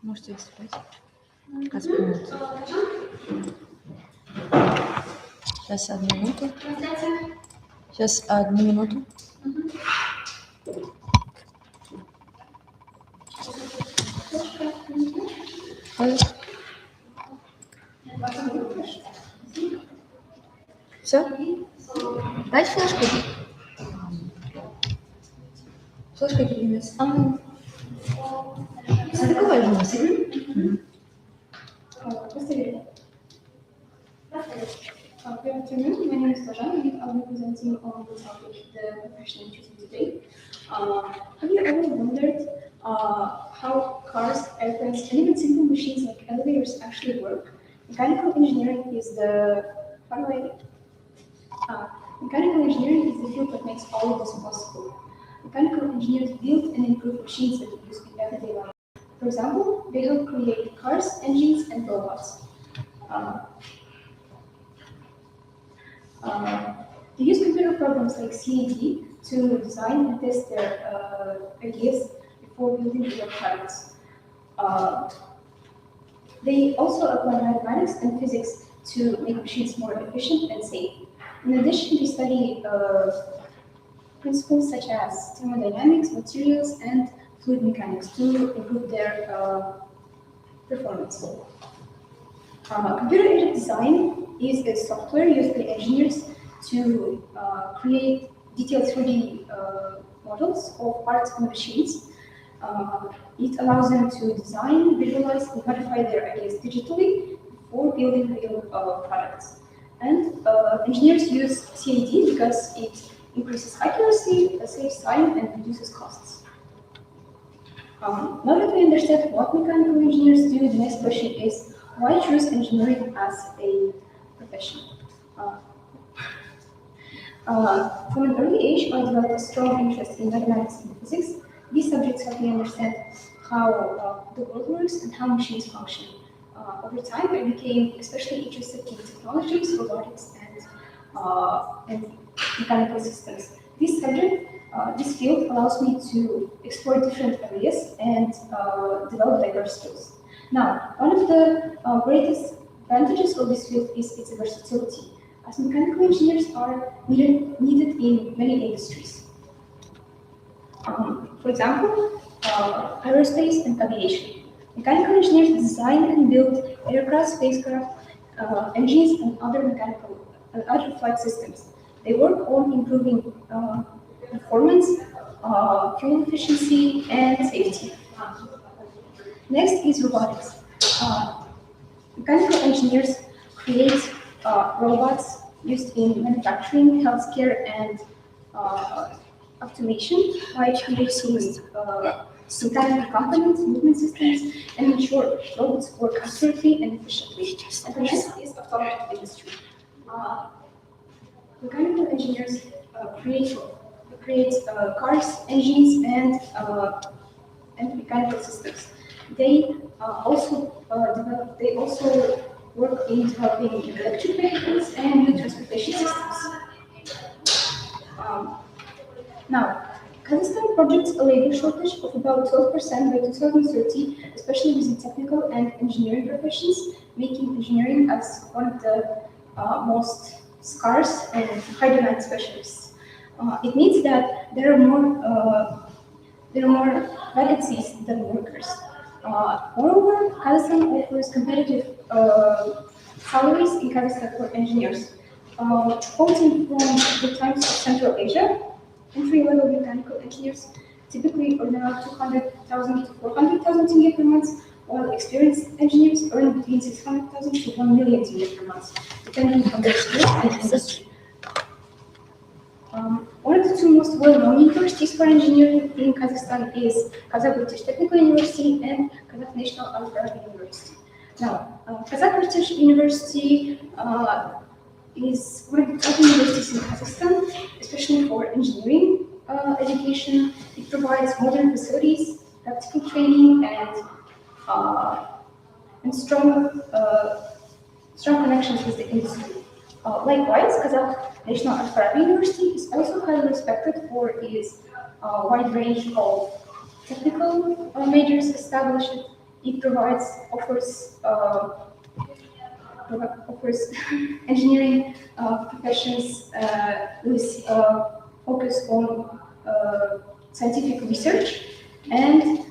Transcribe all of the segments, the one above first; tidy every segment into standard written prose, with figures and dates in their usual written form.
Можете выступать. 15 минут. Сейчас 1 минуту. Сейчас 1 минуту. Все? Дайте флешку. Флешка перенес. Все такое же у нас. Good afternoon. My name is Tajana and I'll be presenting on the topic the profession I'm choosing today. Have you ever wondered how cars, airplanes, and even simple machines like elevators actually work? Mechanical engineering is the field that makes all of this possible. Mechanical engineers build and improve machines that we use in everyday life. For example, they help create cars, engines, and robots. They use computer programs like CAD to design and test their ideas before building their products. They also apply mathematics and physics to make machines more efficient and safe. In addition, they study principles such as thermodynamics, materials, and fluid mechanics to improve their performance. Computer-aided design is a software used by engineers to create detailed 3D models of parts and machines. It allows them to design, visualize, and modify their ideas digitally before building real products. And engineers use CAD because it increases accuracy, saves time, and reduces costs. Now that we understand what mechanical engineers do, the next question is, why choose engineering as a profession? From an early age, I developed a strong interest in mathematics and physics. These subjects help me understand how the world works and how machines function. Over time, I became especially interested in technologies, robotics, and mechanical systems. This field allows me to explore different areas and develop diverse skills. Now, one of the greatest advantages of this field is its versatility, as mechanical engineers are needed in many industries. For example, aerospace and aviation. Mechanical engineers design and build aircraft, spacecraft, engines, and other flight systems. They work on improving performance, fuel efficiency, and safety. Next is robotics. Mechanical engineers create robots used in manufacturing, healthcare, and automation, which creates mechanical components, movement systems, and ensure robots work accurately and efficiently. And the next is automotive industry. Mechanical engineers create cars, engines, and mechanical systems. They also work in developing electric vehicles and new transportation systems. Now, Kazakhstan projects a labor shortage of about 12% by 2030, especially within technical and engineering professions, making engineering as one of the most scarce and high-demand specialists. It means that there are more vacancies than workers. Moreover, Kazakhstan offers competitive salaries in Kazakhstan for engineers. Quoting from the Times of Central Asia, entry-level mechanical engineers typically earn around 200,000 to 400,000 tenge per month, while experienced engineers earn between 600,000 to 1 million tenge per month, depending on their skills and industry. One of the two most well-known universities for engineering in Kazakhstan is Kazakh British Technical University and Kazakh National Al-Farabi University. Now, Kazakh British University is one of the top universities in Kazakhstan, especially for engineering education. It provides modern facilities, practical training, and strong connections with the industry. Likewise, Kazakh National Al-Farabi University is also highly respected for its wide range of technical majors established It offers engineering professions with focus on scientific research and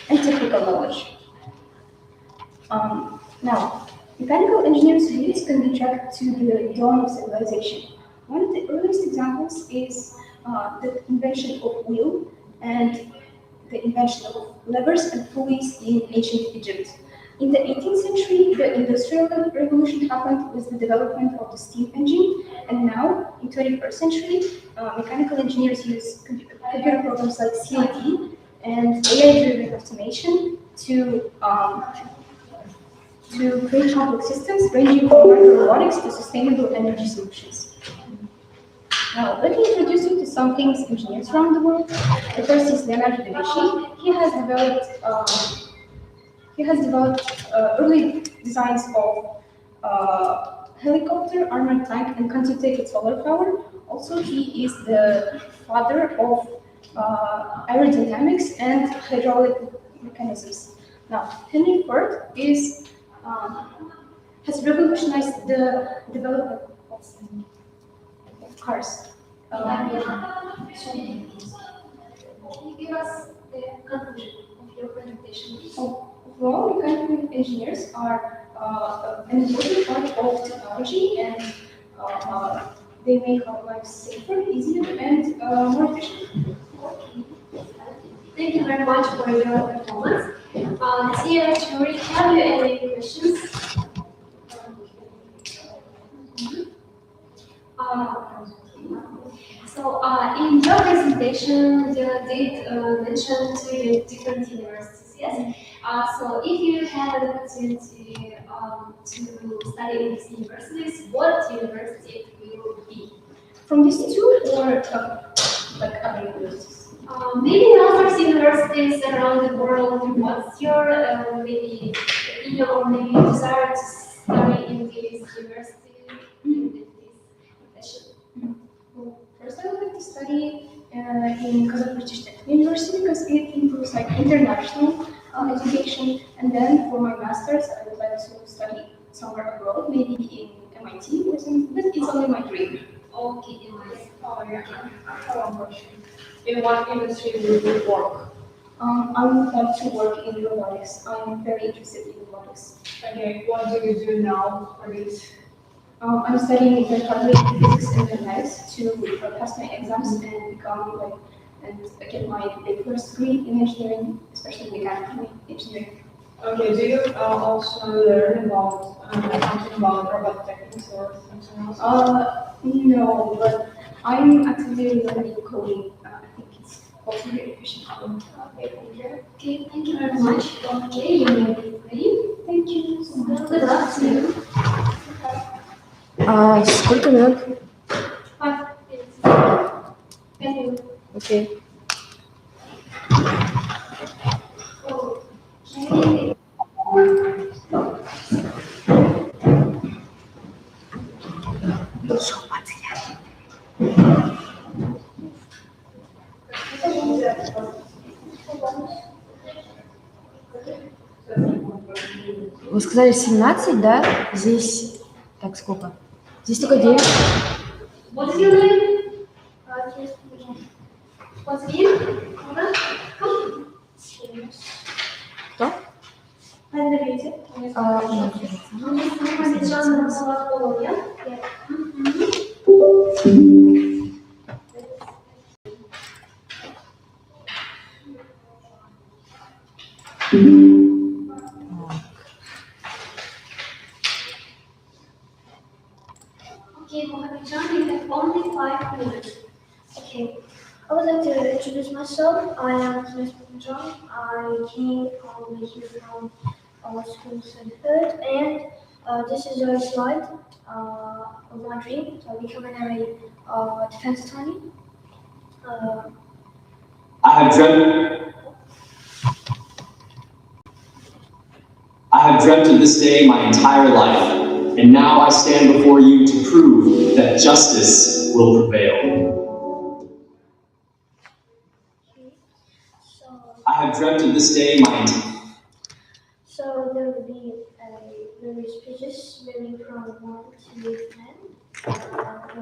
technical knowledge. Now, mechanical engineers' roots can be tracked to the dawn of civilization. One of the earliest examples is the invention of wheel and the invention of levers and pulleys in ancient Egypt. In the 18th century, the Industrial Revolution happened with the development of the steam engine, and now, in 21st century, mechanical engineers use computer programs like CAD and AI-driven automation to create complex systems ranging from micro-robotics to sustainable energy solutions. Now, let me introduce you to some famous engineers around the world. The first is Leonardo da Vinci. He has developed early designs of helicopter, armored tank, and concentrated solar power. Also, he is the father of aerodynamics and hydraulic mechanisms. Now, Henry Ford has revolutionized the development of cars. Can you give us the conclusion of your presentation? Overall, mechanical engineers are an important part of technology, and they make our lives safer, easier, and more efficient. Thank you very much for your performance. Dear jury, have you any questions? In your presentation, you did mention two different universities, yes? So if you have an opportunity to study in these universities, what university will it be? From these two, or like other universities? Maybe other universities around the world. What's your maybe opinion or maybe desire to study in this university, in this profession? First, I would like to study in Kazakh British Technical University because it includes like international education. And then for my master's, I would like to study somewhere abroad, maybe in MIT or something. But it's only my dream. Okay, nice. Oh, yeah. I have one question. In what industry will you work? I would like to work in robotics. I'm very interested in robotics. Okay, what do you do now for this? I'm studying physics and mathematics to pass my exams and become and get my first degree in engineering, especially mechanical engineering. Okay, do you also learn about something about robot techniques or something else? No, but I'm actively learning coding. I think it's also very efficient. Okay, thank you very much. Okay, you may be ready. Thank you so much. Good luck to you. Сколько минут? 5 minutes. Thank you. Окей. Okay. Вы сказали 17, да? Здесь... Так, сколько? Здесь только 9. What's your name? What's your name? Кто? Подождите. Нет. Okay, Mohammed John, you have only 5 minutes. Okay, I would like to introduce myself. I am Mohammed John. I came probably here from school Third, and this is a slide of my dream. So becoming a defense attorney. I have dreamt of this day my entire life, and now I stand before you to prove that justice will prevail. Okay, so I have have dreamt of this day my entire So there will be various pages varying from 1 to 10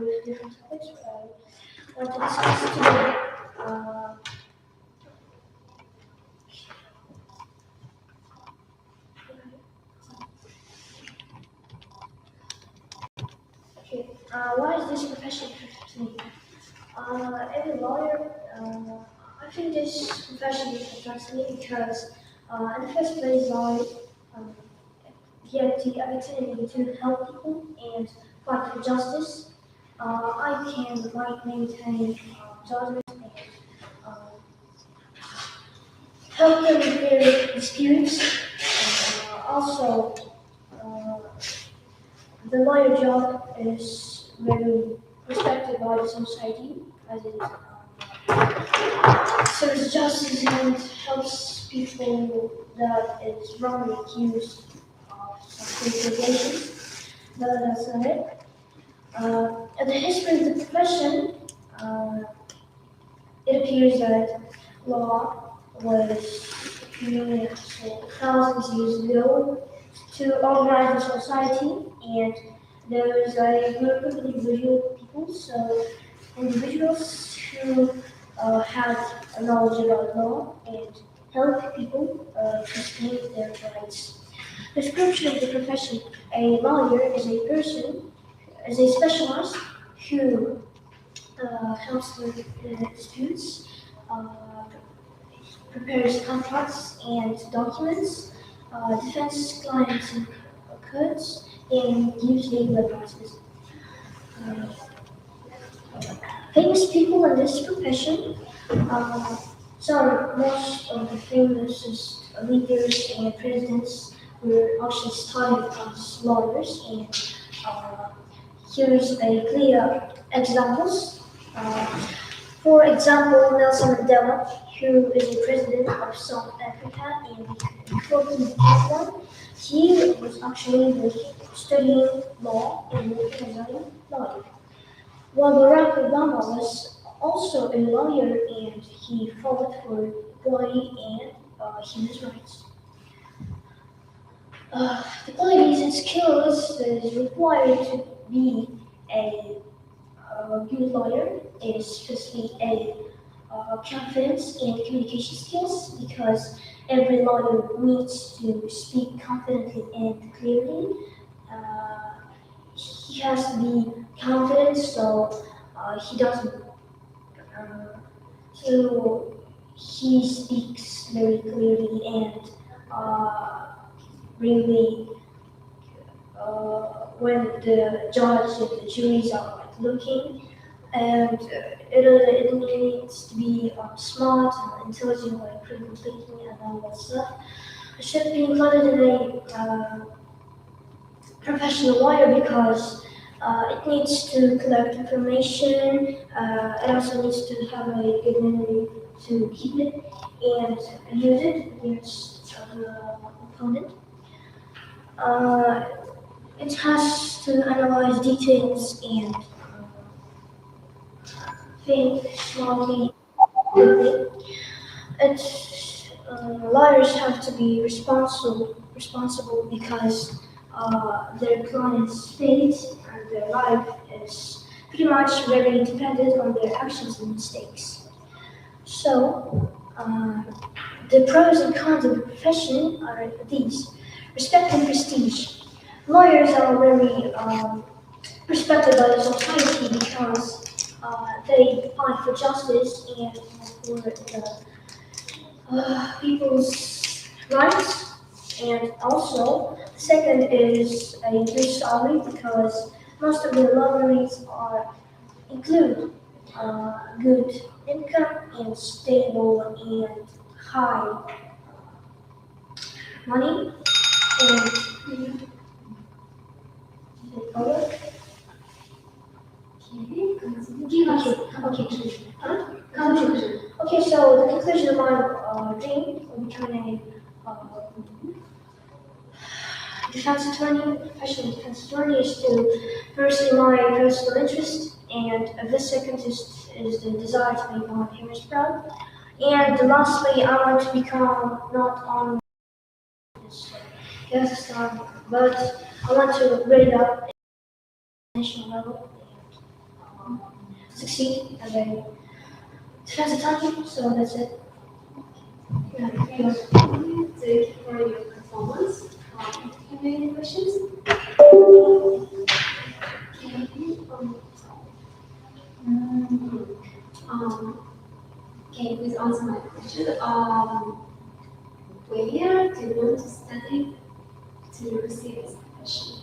with different topics I want to discuss today. Why is this profession interesting to me? As a lawyer, I think this profession attracts me because, in the first place, I get the opportunity to help people and fight for justice. I can maintain judgment and help them with their disputes. Also, the lawyer job is very respected by the society as it serves justice and helps people that is wrongly accused of some accusations. But that's not it. In the history of the profession, it appears that law was created thousands of years ago to organize the society, and there was a group of individuals who had a knowledge about law and help people to speak their rights. Description of the profession: a lawyer is a specialist who helps with disputes, prepares contracts and documents, defends clients in courts, and gives legal advice. Famous people in this profession, most of the famous leaders and presidents were actually started as lawyers, and here's a clear examples. For example, Nelson Mandela, who is the president of South Africa, and before he became one, he was actually studying law and working as a lawyer. While Barack Obama was also a lawyer, and he fought for equality and human rights. The qualities and skills that is required to be a good lawyer is firstly a confidence and communication skills, because every lawyer needs to speak confidently and clearly. He has to be confident, so he doesn't. So he speaks very clearly and really when the judge and the juries are looking, and it needs to be smart and intelligent, like critical thinking and all that stuff. It should be included in a professional lawyer because it needs to collect information. It also needs to have a good memory to keep it and use it against the opponent. It has to analyze details and think smartly, quickly. Lawyers have to be responsible because their client's fate and their life is pretty much very dependent on their actions and mistakes. So, the pros and cons of the profession are these: respect and prestige. Lawyers are very respected by the society because they fight for justice and for the people's rights. And also, the second is a good salary because most of the lawyers include good income and stable and high money. And Okay, so the conclusion of my dream of becoming a defense attorney, professional defense attorney, is to pursue my personal interest, and the second is the desire to make my parents proud. And lastly, I want to become not on this start, but I want to grade up at national level and succeed and then that's the time. So that's it. Yeah, thank you for your performance. Do you have any questions? Okay, please answer my question. Where do you want to study to receive this profession?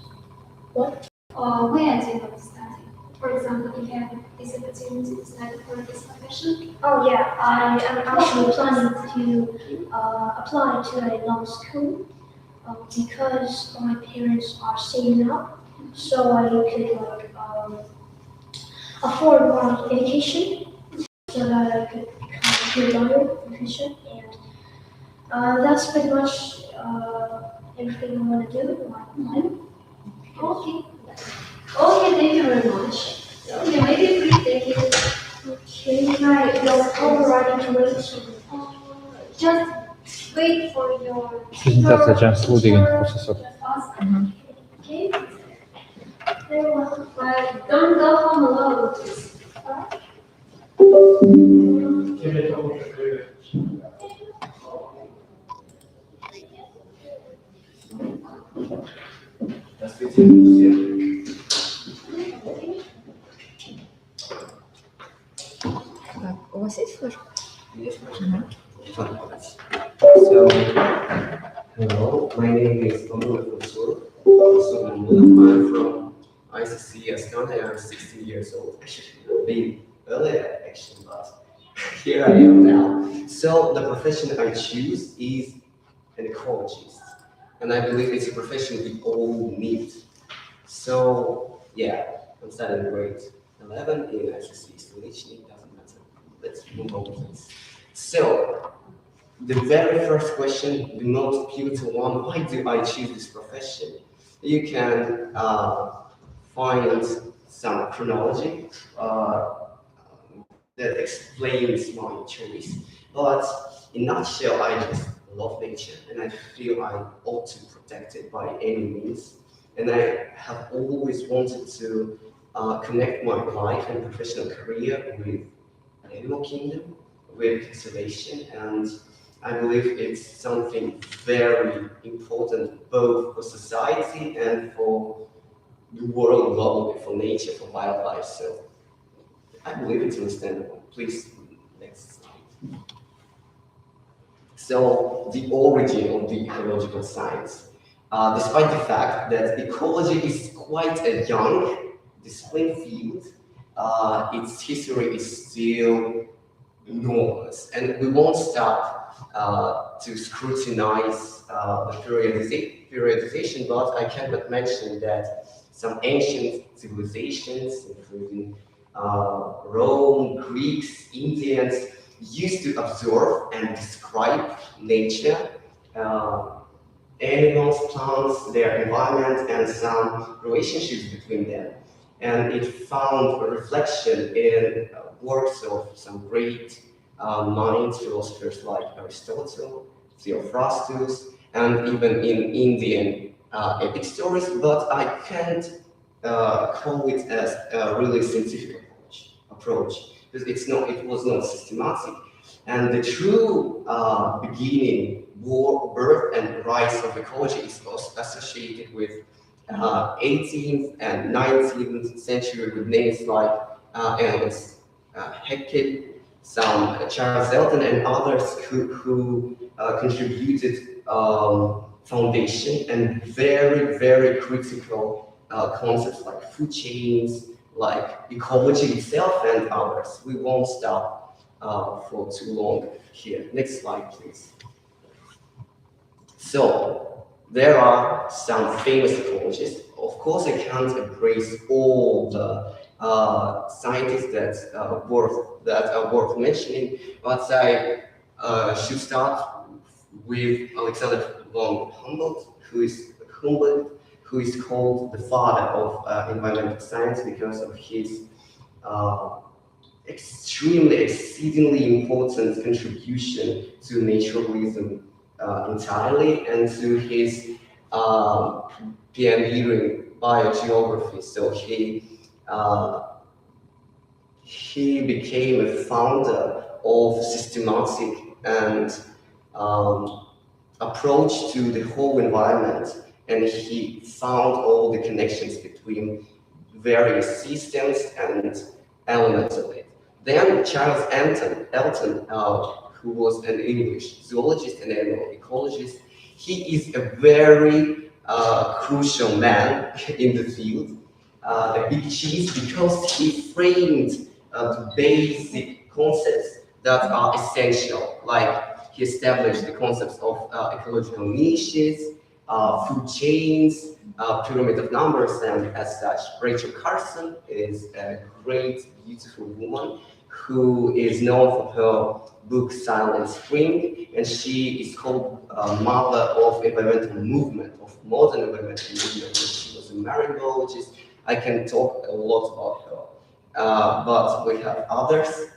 What? Where do you want to study? For example, if you have this opportunity to study for this profession. Oh yeah, I am actually planning to apply to a law school because my parents are saving up, so I could afford my education so that I could become a lawyer profession, and that's pretty much everything I want to do in my life. Okay. Okay, thank you very much. So, you may be free, thank you. Okay, right, you're overriding to wait. Just wait for your Презентация жаңағы деген қосылса. Okay? Very well. But don't go home alone, please. Здравствуйте, друзья. Так, у вас есть флешка? Есть So, hello, my name is Omar Fusur. I'm from ICC Estonia. I'm 16 years old. Actually, I've been earlier, actually, but here I am now. So, the profession I choose is an ecologist. And I believe it's a profession we all need. So, yeah, I'm studying grade 11 in ICC Stolichny, doesn't matter. Let's move on, please. So, the very first question, the most pivotal one, why do I choose this profession? You can find some chronology that explains my choice. But in a nutshell, I just love nature and I feel I ought to protect it by any means. And I have always wanted to connect my life and professional career with animal kingdom, with conservation, and I believe it's something very important both for society and for the world globally, for nature, for wildlife. So I believe it's understandable. Please, next slide. So the origin of the ecological science. Despite the fact that ecology is quite a young discipline field, its history is still enormous, and we won't stop to scrutinize the periodization, but I cannot mention that some ancient civilizations, including Rome, Greeks, Indians, used to observe and describe nature, animals, plants, their environment, and some relationships between them. And it found a reflection in works of some great minds, philosophers like Aristotle, Theophrastus, and even in Indian epic stories, but I can't call it as a really scientific approach because it was not systematic. And the true beginning, birth, and rise of ecology is also associated with 18th and 19th century with names like Ernst Haeckel, some Charles Elton, and others who contributed foundation and very, very critical concepts like food chains, like ecology itself, and others. We won't stop for too long here. Next slide, please. So there are some famous ecologists. Of course, I can't embrace all the scientists that are worth mentioning, but I should start with Alexander von Humboldt, who is called the father of environmental science because of his exceedingly important contribution to naturalism entirely, and to his pioneering biogeography. So he became a founder of systematic and approach to the whole environment, and he found all the connections between various systems and elements of it. Then Charles Elton, who was an English zoologist and animal ecologist, he is a very crucial man in the field, the big cheese, because he framed the basic concepts that are essential, like he established the concepts of ecological niches, food chains, pyramid of numbers, and as such, Rachel Carson is a great, beautiful woman who is known for her book Silent Spring, and she is called mother of environmental movement, of modern environmental movement. And she was a marine biologist. I can talk a lot about her, but we have others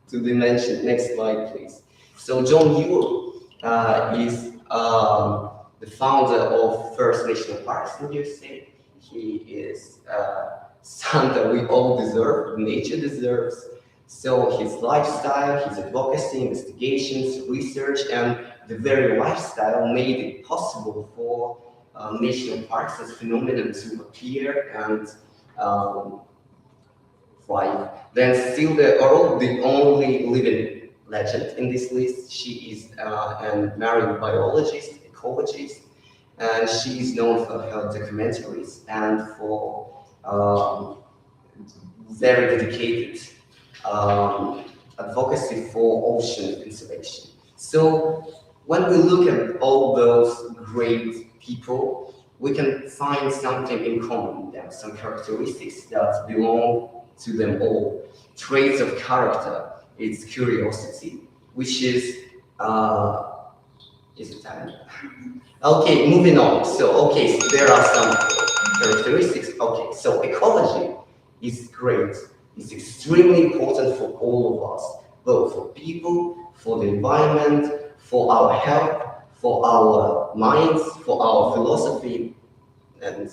to be mentioned. Next slide, please. So John Muir is the founder of First National Parks in the USA. He is son that we all deserve, nature deserves. So his lifestyle, his advocacy, investigations, research, and the very lifestyle made it possible for national parks as phenomenon to appear and thrive. Then Sylvia Earle, the only living legend in this list. She is a marine biologist, ecologist, and she is known for her documentaries and for very dedicated advocacy for ocean conservation. So when we look at all those great people, we can find something in common with them, some characteristics that belong to them all. Traits of character, it's curiosity, which is it time? Okay, moving on. So, okay, so there are some characteristics. Okay, so ecology is great. It's extremely important for all of us, both for people, for the environment, for our health, for our minds, for our philosophy, and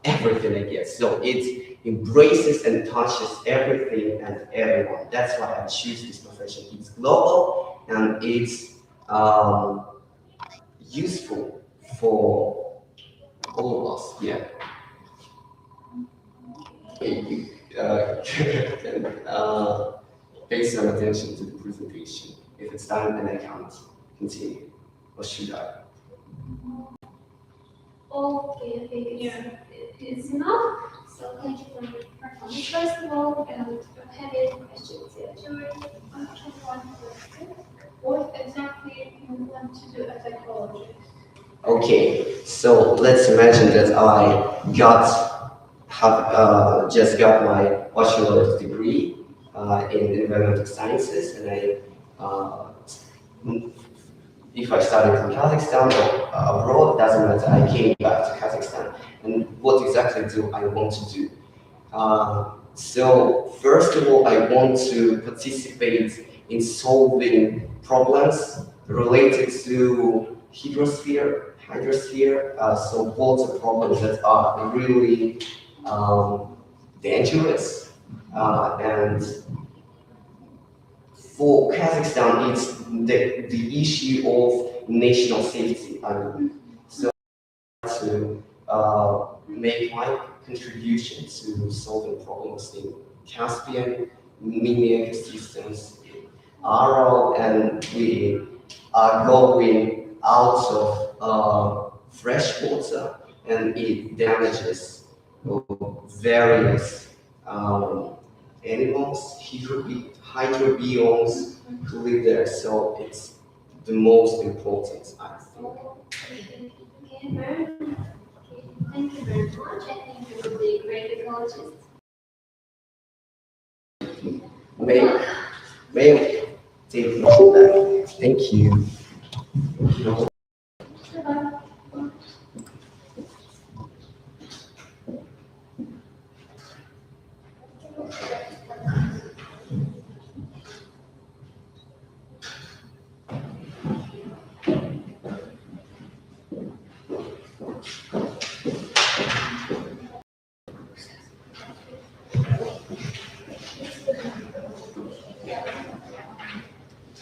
everything, I guess. So it embraces and touches everything and everyone. That's why I choose this profession. It's global and it's useful for all of us. Yeah. Pay some attention to the presentation. If it's done, then I can't continue. Or should I? Okay, I think it's enough. So thank you for your performance first of all, and have any questions? What exactly you want to do as ecologist? Okay, so let's imagine that I just got my bachelor's degree in environmental sciences, and if I studied in Kazakhstan or abroad, doesn't matter. I came back to Kazakhstan, and what exactly do I want to do? So first of all, I want to participate in solving problems related to hydrosphere, so water problems that are really dangerous. And for Kazakhstan, it's the issue of national safety. So to make my contribution to solving problems in Caspian, mini ecosystems in Aral, and we are going out of fresh water, and it damages various animals, hydrobiomes who live there. So it's the most important, I think. Okay, thank you very much. I think you will be a great ecologist. May I take that? Thank you.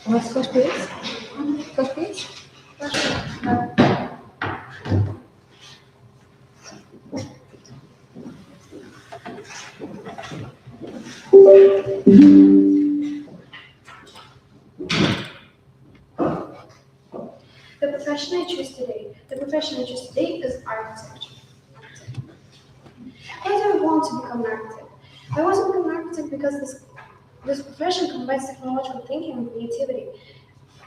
Was first page? First page? The profession I choose today is architecture. Why do I want to become an architect? I want to become an architect because this profession combines technological thinking and creativity.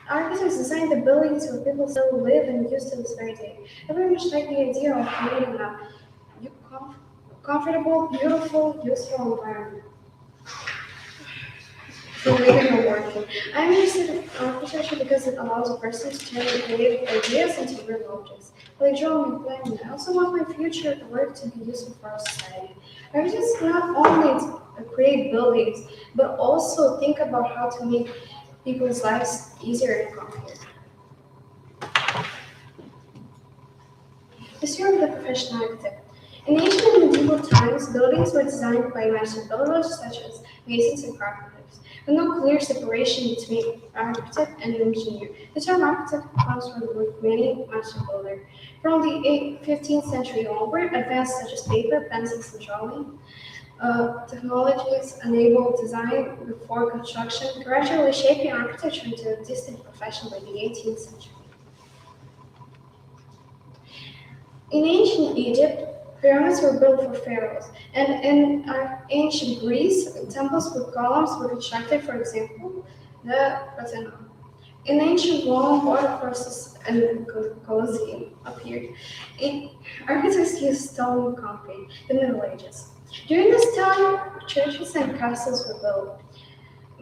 Architects design the buildings where people still live and use to this very day. I very much like the idea of creating a comfortable, beautiful, useful environment for living and working. I'm interested in architecture because it allows a person to turn creative ideas into real objects. Like drawing and planning, I also want my future work to be useful for our society. Architects not only create buildings, but also think about how to make people's lives easier and comfier. History of the professional architect. In ancient and medieval times, buildings were designed by master builders such as masons and carpenters, with no clear separation between architect and engineer. The term architect comes from the word meaning master builder. From the 15th century onward, advances such as paper, pencils, and drawing technologies enabled design before construction, gradually shaping architecture into a distinct profession by the 18th century. In ancient Egypt, pyramids were built for pharaohs, and in ancient Greece, temples with columns were constructed, for example, the Parthenon. In ancient Rome, water courses and the Colosseum appeared. Architects used stone and concrete, the Middle Ages. During this time, churches and castles were built.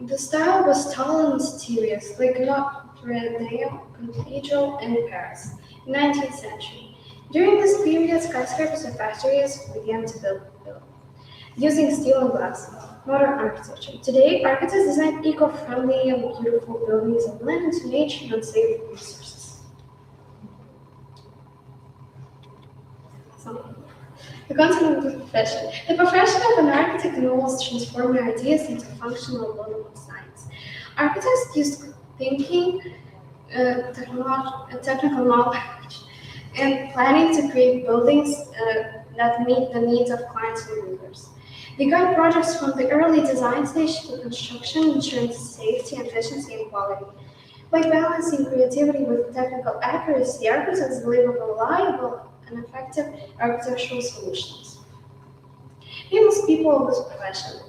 The style was tall and mysterious, like Notre Dame Cathedral in Paris, 19th century. During this period, skyscrapers and factories began to build, using steel and glass. Modern architecture. Today, architects design eco-friendly and beautiful buildings that blend into nature and save resources. The concept of the profession. The profession of an architect involves transforming ideas into functional building science. Architects use thinking, technical knowledge, and planning to create buildings that meet the needs of clients and users. They guide projects from the early design stage to construction, ensuring safety, efficiency, and quality. By balancing creativity with technical accuracy, architects deliver reliable and effective architectural solutions. Famous people of this profession.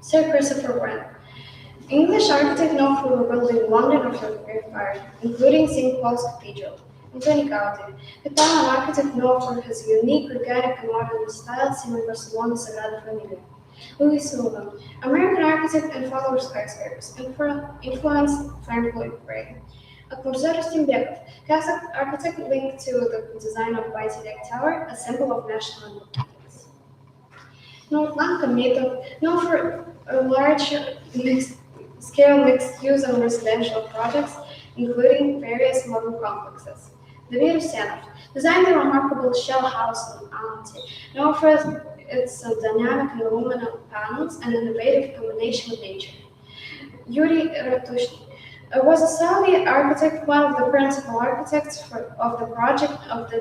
Sir Christopher Wren, English architect known for rebuilding London after the Great Fire, including St. Paul's Cathedral. Anthony Gaudi, Italian architect known for his unique, organic, and modern style seen in Barcelona's Sagrada Familia. Louis Sullivan, American architect and father of skyscrapers, influenced Frank Lloyd Wright. Akmurzar Stimbekov, Kazakh architect linked to the design of Baitidak Tower, a symbol of national independence. Nurlan Kametov, known for a large scale mixed-use and residential projects, including various modern complexes. David Rusanov designed the remarkable shell house in Almaty, known for its dynamic and aluminum panels and innovative combination with nature. Yuri Ratushny was a Soviet architect, one of the principal architects of the project of the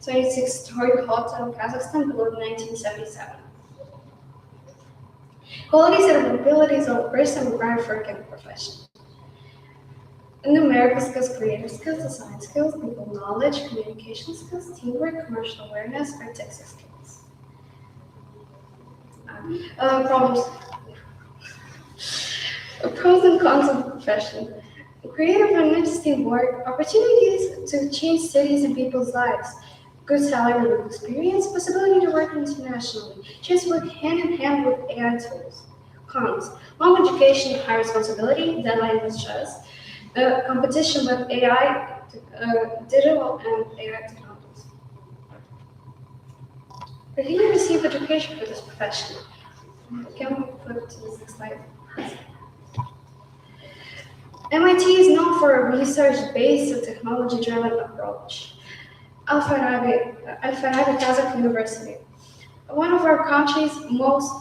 26-story hotel in Kazakhstan built in 1977. Qualities and abilities of a person required for a given profession. Numerical skills, creative skills, design skills, people knowledge, communication skills, teamwork, commercial awareness, artistic skills. Problems. Pros and cons of the profession. Creative and interesting work, opportunities to change cities and people's lives, good salary and experience, possibility to work internationally, chance to work hand in hand with AI tools. Cons. Long education, high responsibility, deadline with stress, competition with AI, digital and AI technologies. Where can you receive education for this profession? Can we flip to the next slide? MIT is known for a research-based and technology-driven approach. Al-Farabi Kazakh University, one of our country's most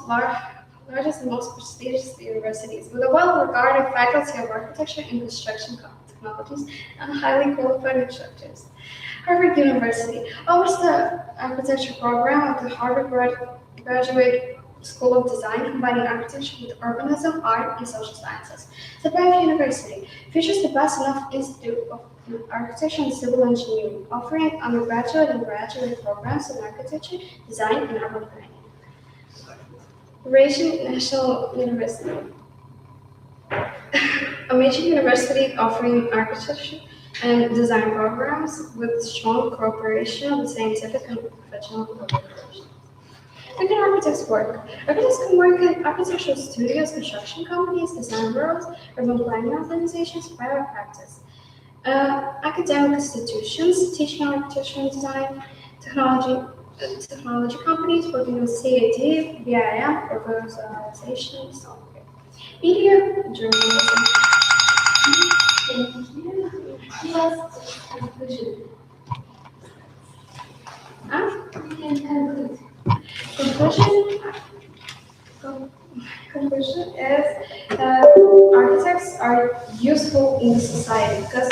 largest and most prestigious universities, with a well-regarded faculty of architecture and construction technologies and highly qualified instructors. Harvard University offers the architecture program at the Harvard Graduate School of Design, combining architecture with urbanism, art, and social sciences. Sabaev University features the best enough Institute of Architecture and Civil Engineering, offering undergraduate and graduate programs in architecture, design, and urban planning. Eurasian National University, a major university offering architecture and design programs with strong cooperation with scientific and professional collaboration. How can architects work? Architects can work in architectural studios, construction companies, design bureaus, urban planning organizations, private practice, academic institutions, teaching architecture and design, technology companies working with CAD, BIM, urbanization, software, media, journalism. Thank you. Just conclusion. You can conclude. Conclusion is that architects are useful in society because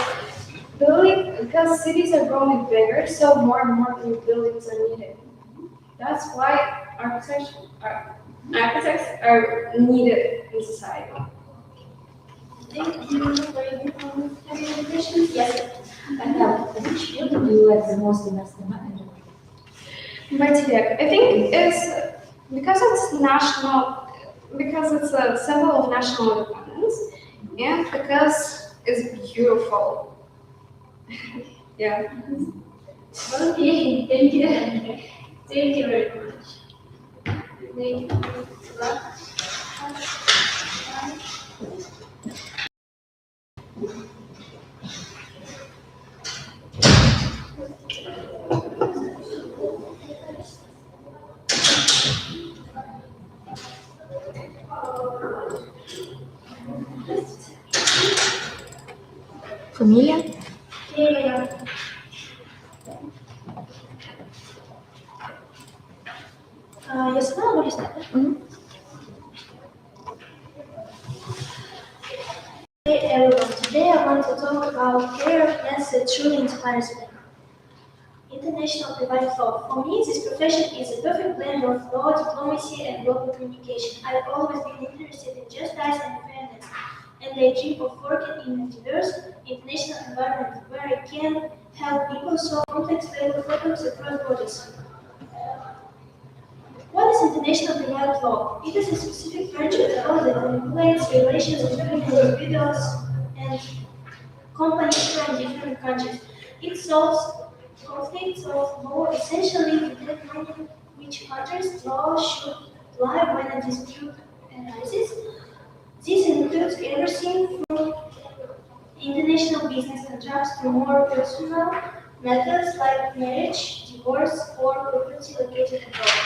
cities are growing bigger, so more and more new buildings are needed. That's why architects are needed in society. Thank you for your comments. Have you any questions? Yes. Which field do you like the most in as the manager? Mektek, I think it's because it's national, because it's a symbol of national independence, and because it's beautiful. Yeah. Okay, thank you. Thank you very much. Thank you. Familia? Yeah. Yes, now what is that? Hey everyone, today I want to talk about career paths that truly inspires me. International private law. For me, this profession is a perfect blend of law, diplomacy, and global communication. I've always been interested in justice and fairness, and I dream of working in a diverse international environment where I can help people solve complex legal problems across borders. What is international private law? It is a specific branch of the law that regulates relations between individuals and companies from different countries. It solves conflicts of law, essentially determining which country's law should apply when a dispute arises. This includes everything from international business contracts to more personal matters like marriage, divorce, or property located abroad.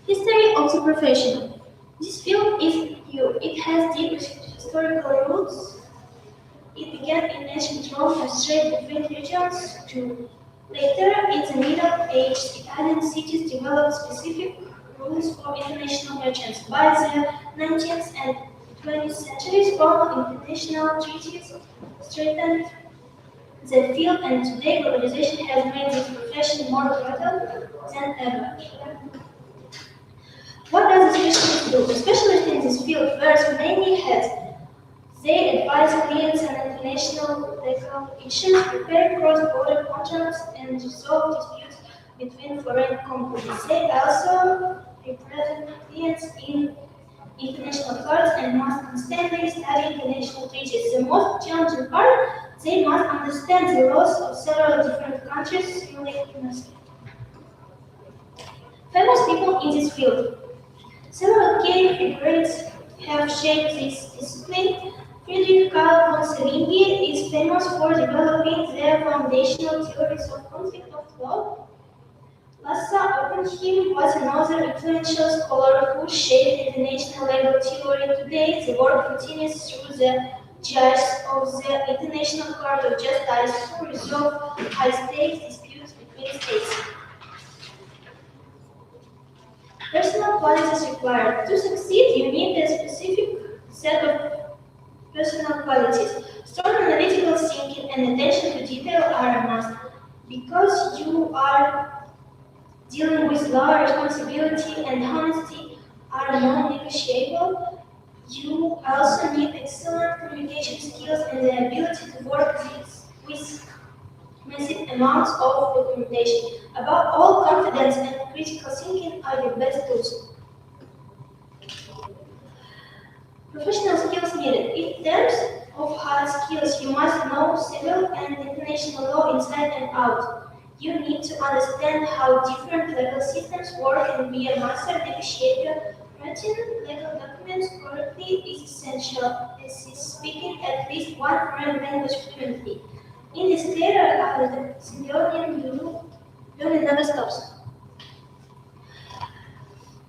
History of the profession. This field is new. It has deep historical roots. It began in ancient Rome as trade between regions to later in the Middle Ages. Italian cities developed specific rules for international merchants. By the 19th and 20th centuries, formal international treaties strengthened the field, and today globalization has made this profession more vital than ever. What does a specialist do? A specialist in this field wears many hats. They advise clients on international legal issues, prepare cross-border contracts, and resolve disputes between foreign companies. They also represent clients in international courts and must constantly study international treaties. The most challenging part, they must understand the laws of several different countries simultaneously. Famous people in this field. Several key figures have shaped this discipline. Friedrich Karl von Savigny is famous for developing their foundational theories of conflict of law. Lasse Oppenheim was another influential scholar who shaped international legal theory. Today, the work continues through the judges of the International Court of Justice to resolve high-stakes disputes between states. Personal qualities required. To succeed, you need a specific set of personal qualities. Strong analytical thinking and attention to detail are a must. Because you are dealing with law, responsibility and honesty are non-negotiable. You also need excellent communication skills and the ability to work with massive amounts of documentation. Above all, confidence and critical thinking are the best tools. Professional skills needed. In terms of hard skills, you must know civil and international law inside and out. You need to understand how different legal systems work and be a master negotiator. Writing legal documents correctly is essential, as is speaking at least one foreign language fluently. In this area, the learning never stops.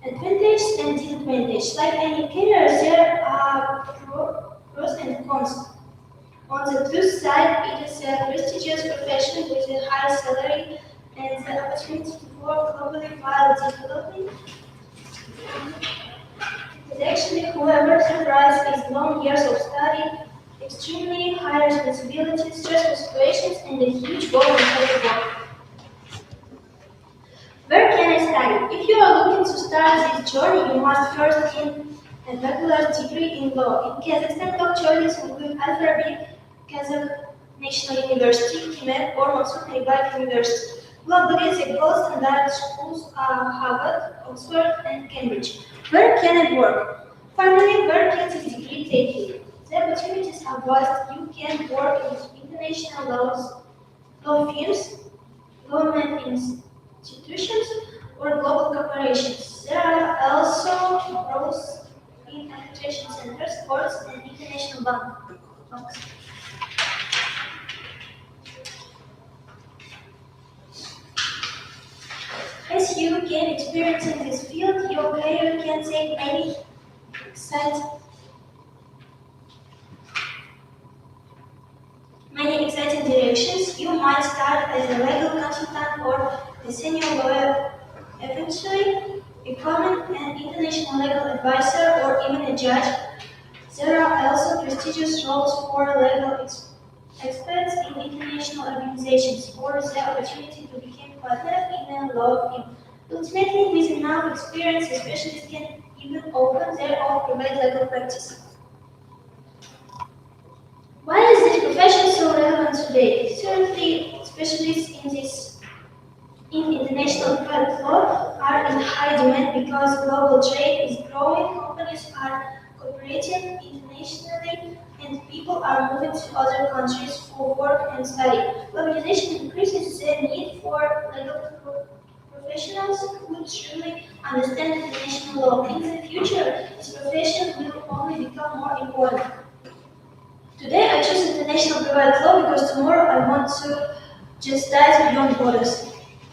Advantages and disadvantages. Like any career, there are pros and cons. On the plus side, it is a prestigious profession with a high salary and the opportunity to work globally while developing. Actually, however, the price is long years of study, extremely high responsibilities, stressful situations, and a huge volume of work. Where can I study? If you are looking to start this journey, you must first gain a bachelor's degree in law. In Kazakhstan, top choices include Al-Farabi, Kazakh National University, Kemer, or Maksud Taribayev University. Globally, the gold standard schools are Harvard, Oxford, and Cambridge. Where can I work? Finally, where can this degree take you? The opportunities are vast. You can work in international law firms, government institutions, or global corporations. There are also roles in arbitration centers, courts, and international banks. As you gain experience in this field, your career can take many exciting directions. You might start as a legal consultant or a senior lawyer, eventually becoming an international legal advisor or even a judge. There are also prestigious roles for legal experts in international organizations or the opportunity to become partner in a law firm. Ultimately, with enough experience, a specialist can even open their own private legal practice. Why is this profession so relevant today? Certainly, specialists in international private law are in high demand because global trade is growing, companies are cooperating internationally, and people are moving to other countries for work and study. Globalization increases the need for legal professionals who truly understand international law. In the future, this profession will only become more important. Today, I choose international private law because tomorrow I want to just dive beyond borders.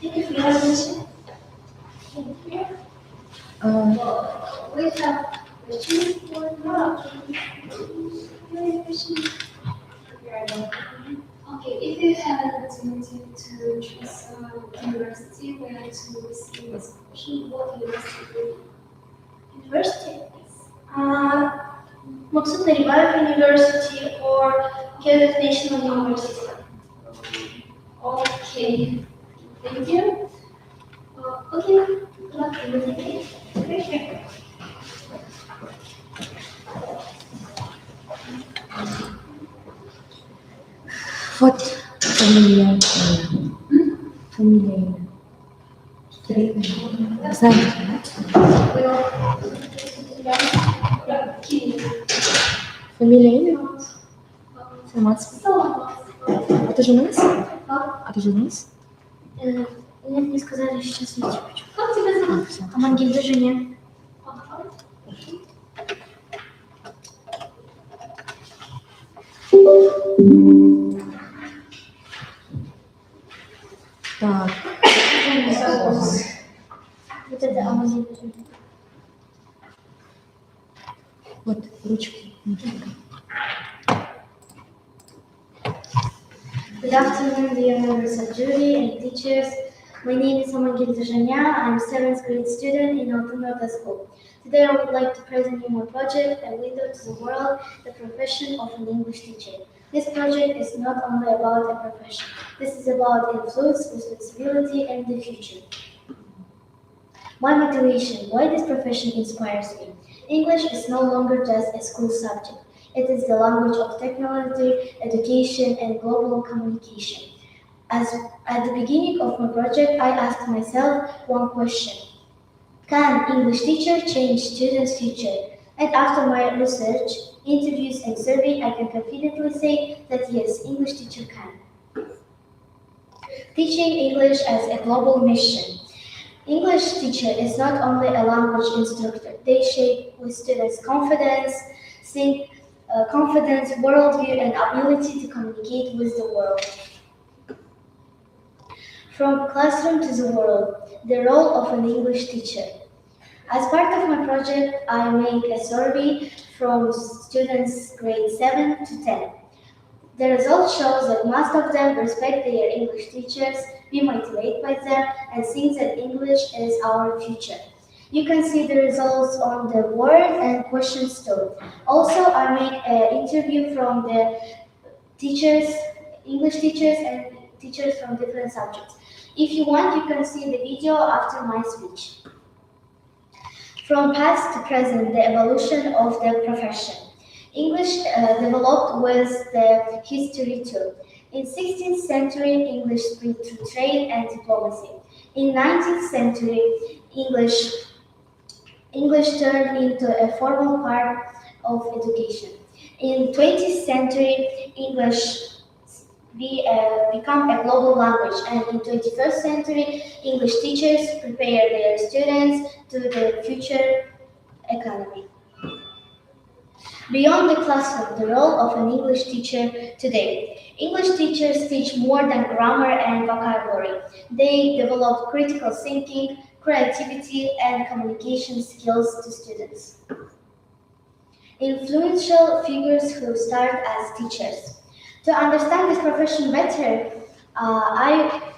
Thank you for your attention. We have questions for Okay, if you have an opportunity to choose a university where to receive this profession, what university would you? University? Maksud Taribayev University or Kazakh National University. Okay, thank you. Okay, good luck with everything. Thank you. Вот фамилия. Фамилия. Знаете, фамилия, имя? Информация. А ты журналист? А ты журналист? Нет, не сказали, сейчас не хочу. Как тебя зовут? Амангильда Женя. Так. Вот это Амангильда Женя. Вот ручки. Good afternoon, dear members of jury and teachers. My name is Samangil Janya. I'm a 7th grade student in Altamira School. Today I would like to present you my project, A Window to the World, the profession of an English teacher. This project is not only about a profession. This is about influence, responsibility, and the future. My motivation, why this profession inspires me. English is no longer just a school subject. It is the language of technology, education, and global communication. As at the beginning of my project, I asked myself one question. Can English teacher change students' future? And after my research, interviews, and survey, I can confidently say that yes, English teacher can. Teaching English as a global mission. English teacher is not only a language instructor. They shape with students' confidence, confidence, worldview, and ability to communicate with the world. From classroom to the world, the role of an English teacher. As part of my project, I make a survey from students grade 7 to 10. The result shows that most of them respect their English teachers, be motivated by them, and think that English is our future. You can see the results on the word and questions too. Also, I make an interview from the teachers, English teachers, and teachers from different subjects. If you want, you can see the video after my speech. From past to present, the evolution of the profession. English developed with the history too. In 16th century, English spread through trade and diplomacy. In 19th century, English turned into a formal part of education. In 20th century, English become a global language, and in 21st century, English teachers prepare their students to the future economy. Beyond the classroom, the role of an English teacher today. English teachers teach more than grammar and vocabulary. They develop critical thinking, creativity, and communication skills to students. Influential figures who start as teachers. To understand this profession better, I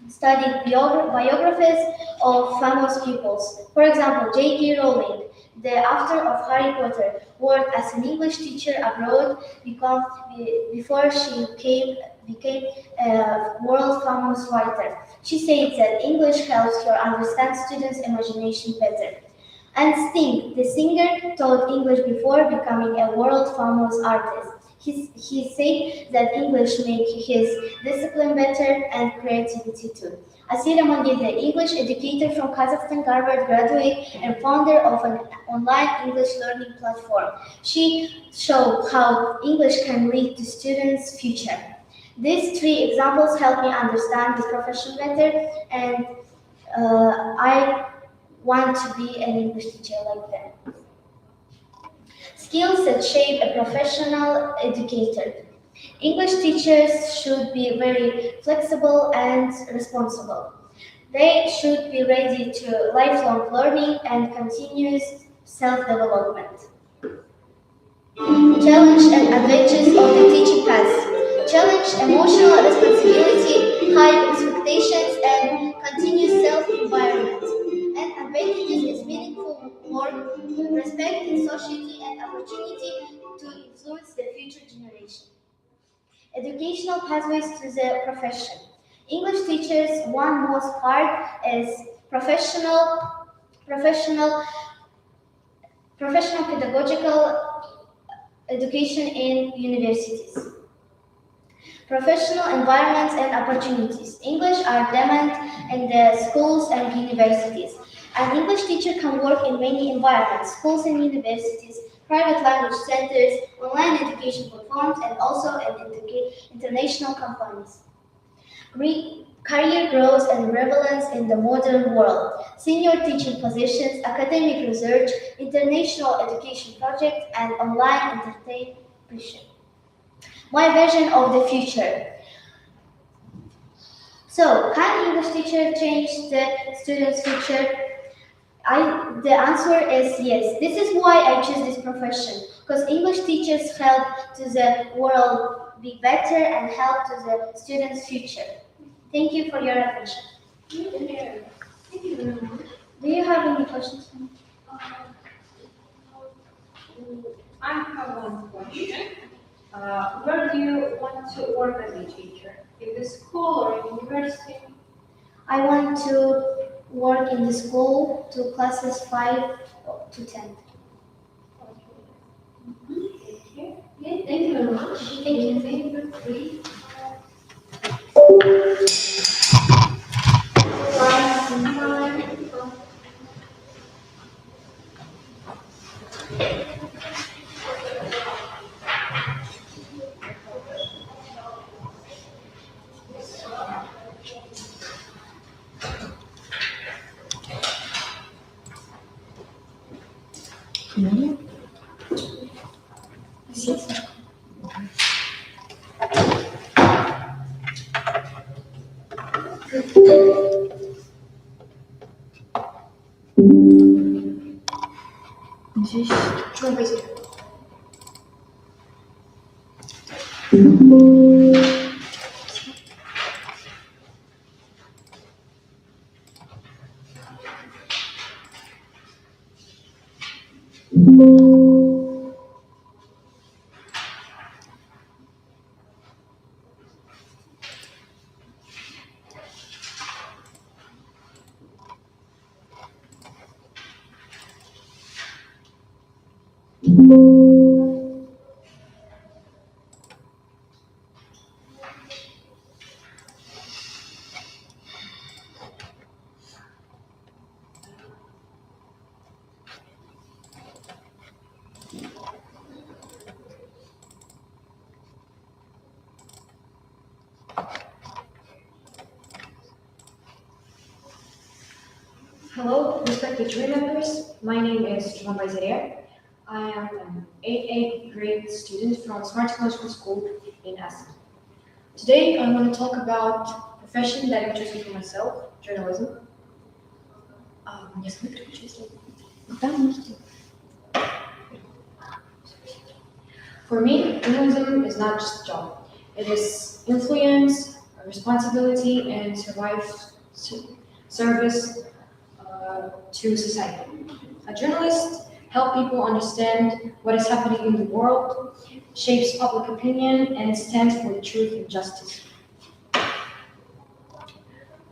studied biographies of famous peoples. For example, J.K. Rowling, the author of Harry Potter, worked as an English teacher abroad before she became a world-famous writer. She said that English helps her understand students' imagination better. And Sting, the singer, taught English before becoming a world-famous artist. He said that English makes his discipline better and creativity too. Asira Mandi, the English educator from Kazakhstan, Harvard graduate and founder of an online English learning platform. She showed how English can lead to students' future. These three examples help me understand this profession better, and I want to be an English teacher like them. Skills that shape a professional educator. English teachers should be very flexible and responsible. They should be ready to lifelong learning and continuous self-development. Challenge and adventures of the teaching path. Challenge, emotional responsibility, high expectations, and continuous self-environment. And advantages is meaningful work, respect in society, and opportunity to influence the future generation. Educational pathways to the profession. English teachers, one most part is professional pedagogical education in universities. Professional environments and opportunities. English are demanded in the schools and universities. An English teacher can work in many environments, schools and universities, private language centers, online education platforms, and also in international companies. Career growth and relevance in the modern world. Senior teaching positions, academic research, international education projects, and online entrepreneurship. My vision of the future. So, can English teacher change the student's future? The answer is yes. This is why I choose this profession, because English teachers help to the world be better and help to the students' future. Thank you for your attention. Thank you very much. Do you have any questions? I have one question. Where do you want to work as a teacher? In the school or in university? I want to work in the school to classes 5 to 10. Thank you. Okay, thank you very much. Thank you. Favorite three. Здесь Чего пойти? Hello, respected jury members. My name is Juan Baizaria. I am an 8th grade student from Smart Technological School in Essen. Today, I want to talk about a profession that interests me for myself, journalism. Мне самой переключить? Да, можете. For me, journalism is not just a job. It is influence, a responsibility, and service to society. A journalist helps people understand what is happening in the world, shapes public opinion, and stands for truth and justice.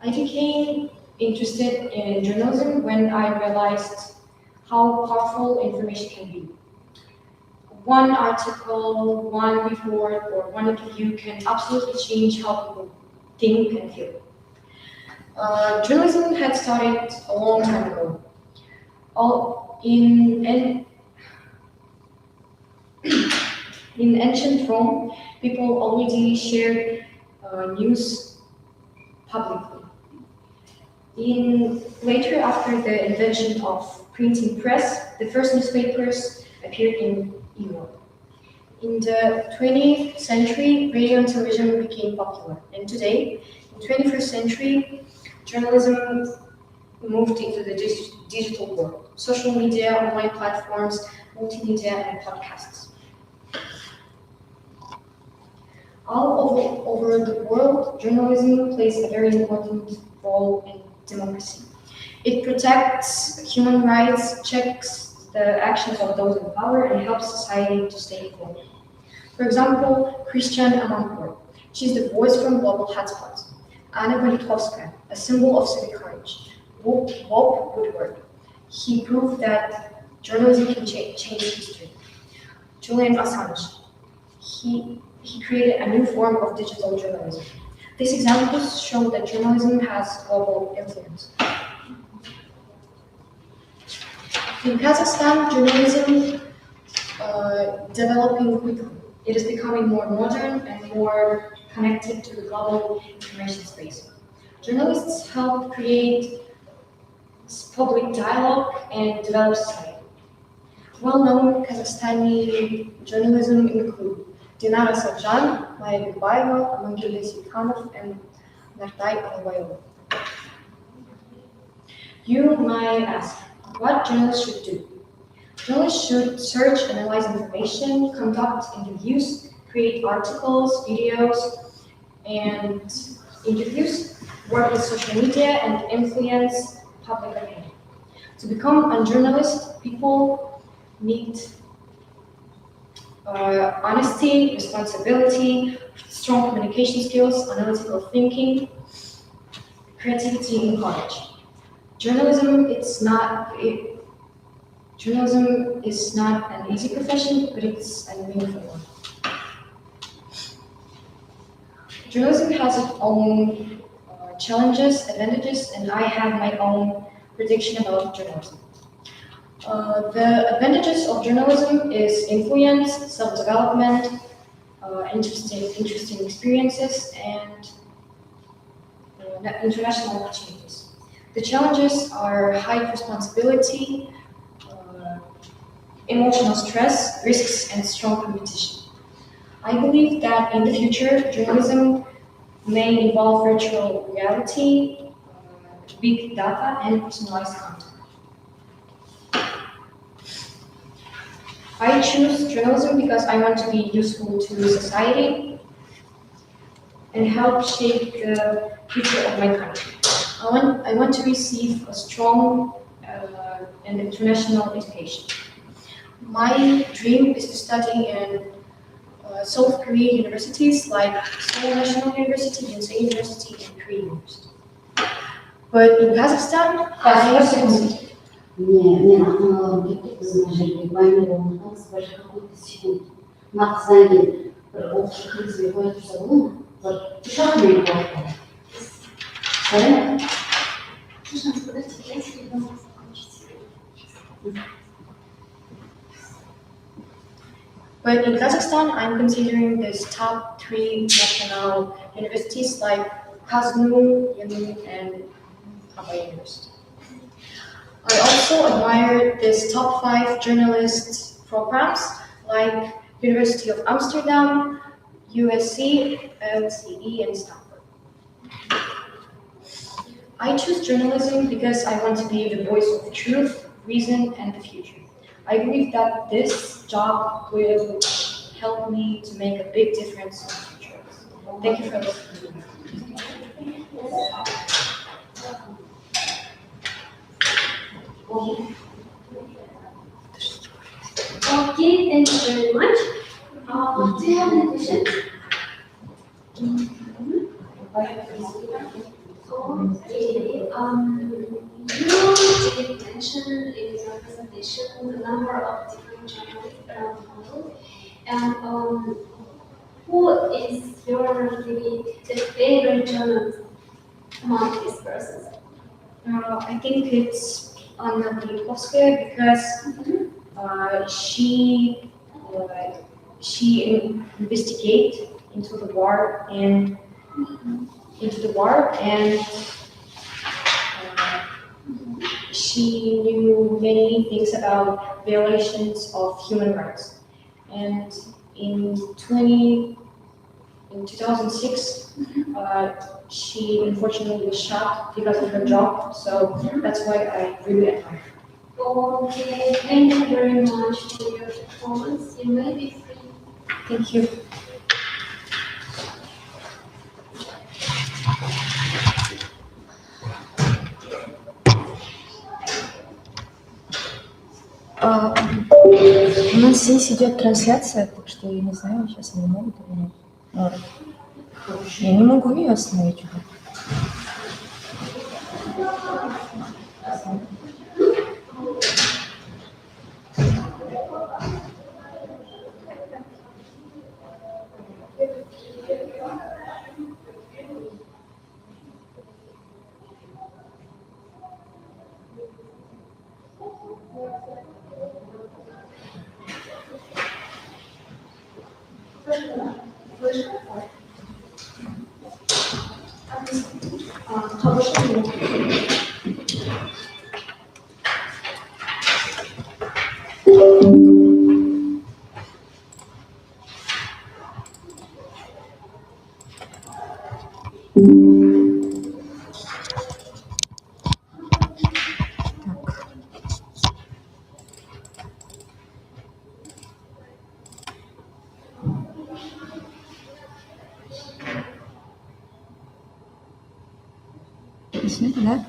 I became interested in journalism when I realized how powerful information can be. One article, one report, or one interview can absolutely change how people think and feel. Journalism had started a long time ago. In ancient Rome, people already shared news publicly. Later, after the invention of printing press, the first newspapers appeared in Europe. In the 20th century, radio and television became popular, and today, in the 21st century, journalism moved into the digital world. Social media, online platforms, multimedia, and podcasts. All over the world, journalism plays a very important role in democracy. It protects human rights, checks the actions of those in power, and helps society to stay informed. For example, Christiane Amanpour. She's the voice from global hotspots. Anna Politkovskaya, a symbol of civic courage. Bob Woodward. He proved that journalism can change history. Julian Assange. He created a new form of digital journalism. These examples show that journalism has global influence. In Kazakhstan, journalism developing quickly. It is becoming more modern and more connected to the global information space. Journalists help create public dialogue and develop society. Well-known Kazakhstani journalism include Dinara Savjan, Maya Bigbaeva, Amangile Sikhanov, and Nartai Albayeva. You might ask, what journalists should do? Journalists should search, analyze information, conduct interviews, create articles, videos, and interviews. work with social media, and influence public opinion. To become a journalist, people need honesty, responsibility, strong communication skills, analytical thinking, creativity, and courage. Journalism is not an easy profession, but it's a meaningful one. Journalism has its own challenges, advantages, and I have my own prediction about journalism. The advantages of journalism is influence, self-development, interesting experiences, and international opportunities. The challenges are high responsibility, emotional stress, risks, and strong competition. I believe that in the future, journalism may involve virtual reality, big data, and personalized content. I choose journalism because I want to be useful to society and help shape the future of my country. I want to receive a strong and international education. My dream is to study in South Korean universities like Seoul National University, Yonsei University, and Korea University. But in Kazakhstan, мен ата-аналарым кеттік біздің мына жерге баймен болғандықтан сіз бір какой-то секунд мына қыздан кейін бір оқушы кіргізбей қоя тұрса болады ма? Bir 3-ақ минут уақыт бар. Жарайды ма? But in Kazakhstan, I'm considering these top 3 national universities like KazNU, YANU, and Habay University. I also admire these top 5 journalist programs like University of Amsterdam, USC, LCE, and Stanford. I choose journalism because I want to be the voice of truth, reason, and the future. I believe that this job will help me to make a big difference in the future. Thank you for listening. Okay, thank you very much. Do you have any questions? Okay, you did mention in your presentation the number of different journalists around the world, and who is your maybe the favorite journalist among these persons? I think it's Anna Politkovskaya because she investigate into the war and she knew many things about violations of human rights. And in 2006, she unfortunately was shot because of her job. So that's why I really admire her. Okay, thank you very much for your performance. You may be free. Thank you. У нас здесь идет трансляция, так что я не знаю, сейчас они могут или нет. Я не могу ее остановить уже. Объясните, да?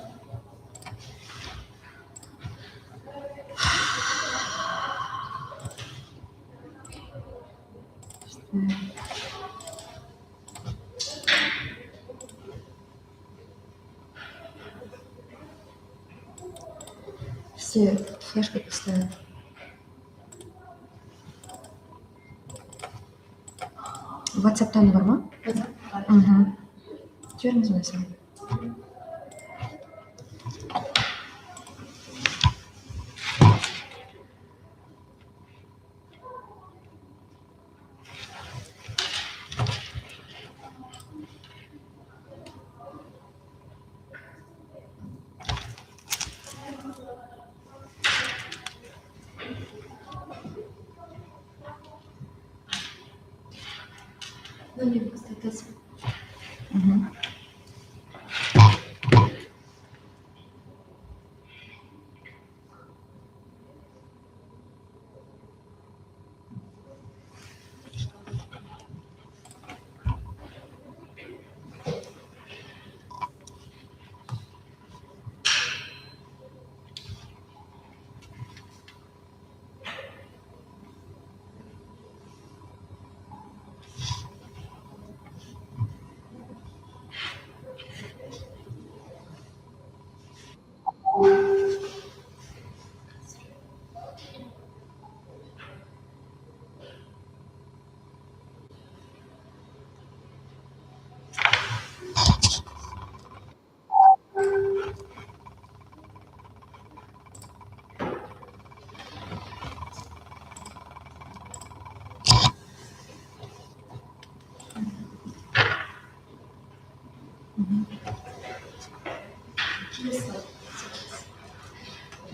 Все флешкой поставят. WhatsApp'tan var mı? Hı hı. Diyorum mesela. Угу.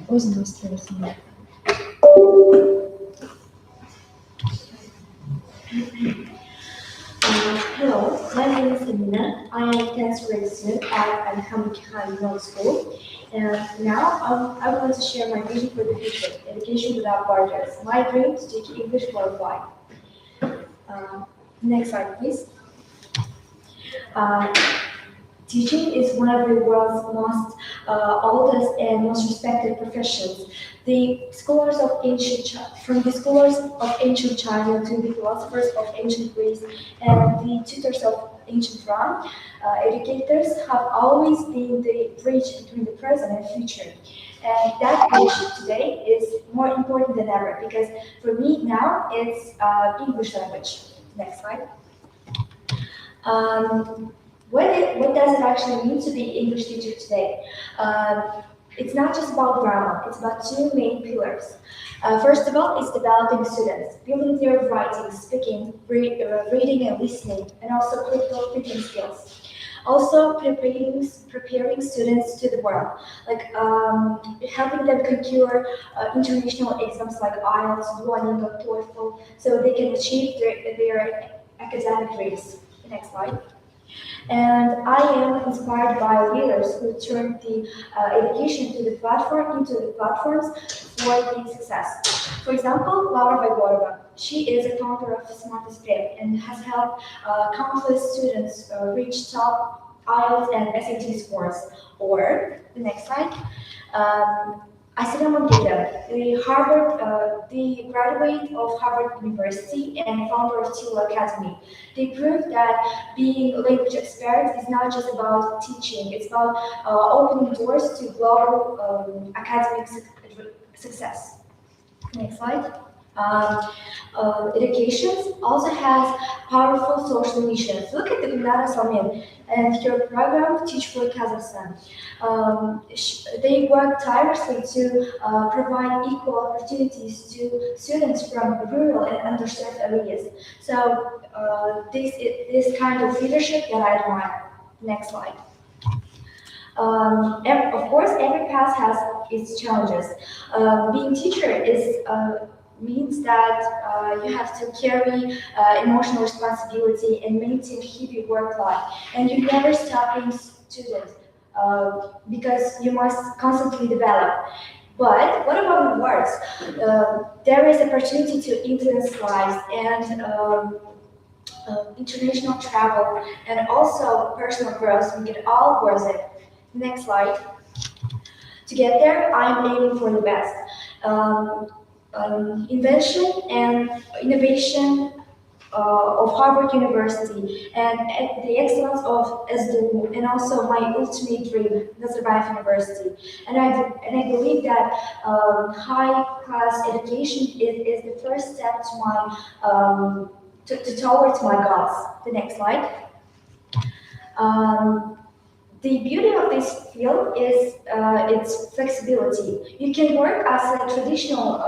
Özün gösterirsin. Hello, my name is Emina. I am a 10th grade student at Mektek Middle School. And now I want to share my vision for the future, education without borders. My dream to teach English worldwide. Next slide, please. Teaching is one of the world's most oldest and most respected professions. The scholars of from the scholars of ancient China to the philosophers of ancient Greece and the tutors of ancient Rome, educators have always been the bridge between the present and future. And that bridge today is more important than ever because for me now it's English language. Next slide. What does it actually mean to be an English teacher today? It's not just about grammar, it's about two main pillars. First of all, it's developing students, building their writing, speaking, reading and listening, and also critical thinking skills. Also preparing students to the world, like helping them secure international exams like IELTS, Duolingo, TOEFL, so they can achieve their academic dreams. Next slide. And I am inspired by leaders who turn the education into the platforms for the success. For example, Laura Vaigorova. She is a founder of Smartest Grade and has helped countless students reach top IELTS and SAT scores. Or, the next slide, Asira Mangeda, the graduate of Harvard University and founder of TIL Academy. They proved that being a language expert is not just about teaching, it's about opening doors to global academic success. Next slide. Education also has powerful social missions. Look at the Gulnara Salmin and her program Teach for Kazakhstan. They work tirelessly to provide equal opportunities to students from rural and underserved areas. So this kind of leadership that I admire. Next slide. Of course, every path has its challenges. Being teacher means that you have to carry emotional responsibility and maintain heavy work life, and you never stop being student because you must constantly develop. But what about rewards? There is opportunity to influence lives and international travel and also personal growth make it all worth it. Next slide. To get there, I'm aiming for the best. Invention and innovation of Harvard University and the excellence of SDU, and also my ultimate dream, Nazarbayev University. And I believe that high-class education is the first step to my towards my goals. The next slide. The beauty of this field is its flexibility. You can work as a traditional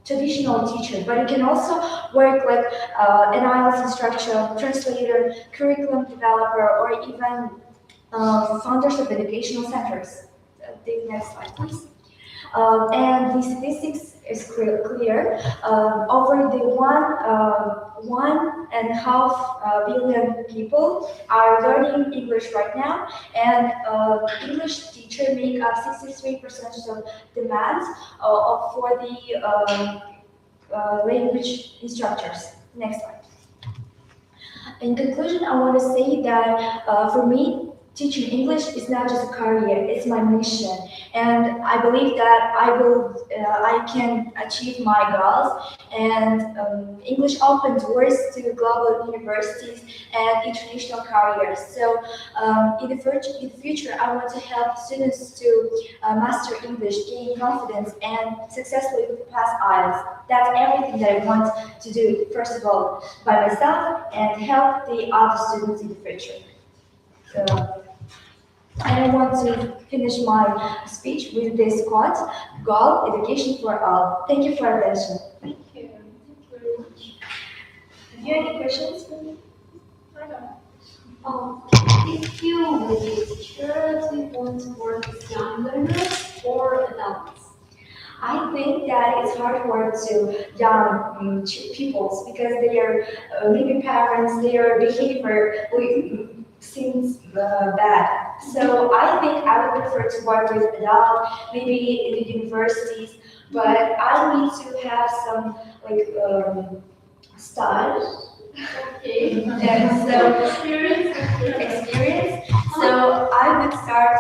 teacher, but you can also work like an IELTS instructor, translator, curriculum developer, or even founders of educational centers. The next slide, please. And the statistics is clear. Over the 1.5 billion people are learning English right now, and English teacher make up 63% of demands for the language instructors. Next slide. In conclusion, I want to say that for me, teaching English is not just a career, it's my mission. And I believe that I can achieve my goals. And English opens doors to global universities and international careers. So in the future, I want to help students to master English, gain confidence, and successfully pass IELTS. That's everything that I want to do, first of all, by myself, and help the other students in the future. So, and I want to finish my speech with this quote: "Goal, education for all." Thank you for attention. Thank you. Thank you very much. Do you have any questions for me? If you will be a teacher, do you want to work with young learners or adults? I think that it's hard work to young pupils because their maybe parents, their behavior seems bad. So I think I would prefer to work with adults, maybe in the universities, but I need to have some style. Okay. And so experience. So I would start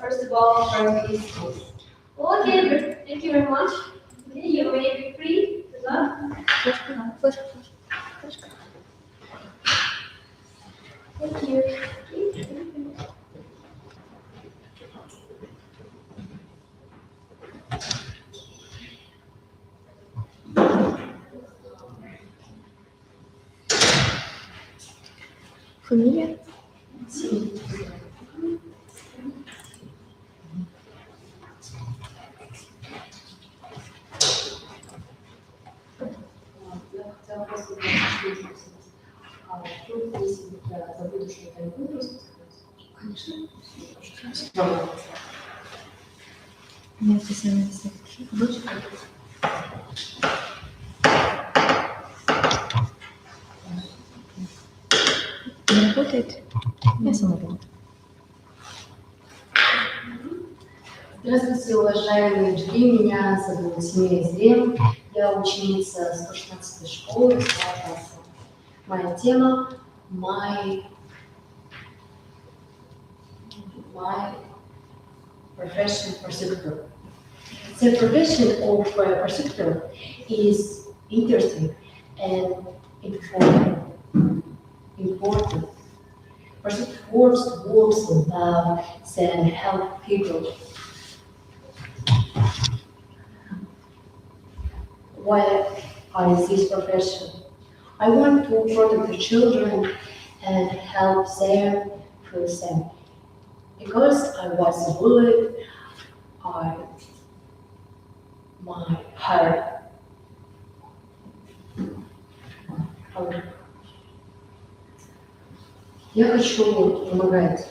first of all from these schools. Okay, but thank you very much. Okay, you may be free. Good luck. Thank you. Фамилия? Я хотела просто тут, если я забуду что-то, я буду просто сказать? Конечно. Нет, ты сама будешь? Не работает? Я сама буду. Здравствуйте, уважаемые жюри, меня зовут Зрем, я ученица 116 школы 2 класса. Моя тема – my profession persecutor. The profession of persecutor is interesting and important. Persecutor works in love and help people. Why I this profession? I want to protect the children and help them feel safe. Because I was bullied, my heart. Я хочу помогать,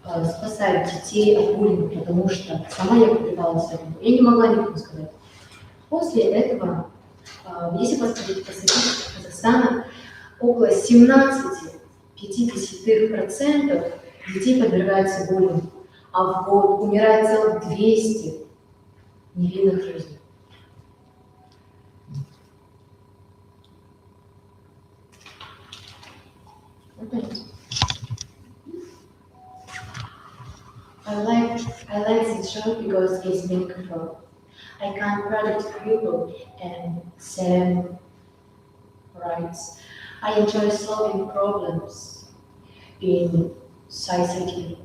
спасать детей от буллинга, потому что сама я подвигалась этому. Я не могла никому сказать. После этого, если посмотреть по статистике Казахстана, около 17-50% детей подвергаются буллингу, а в год умирает целых 200 невинных жизней. I passion because it's meaningful. I can predict people and set rights. I enjoy solving problems in society.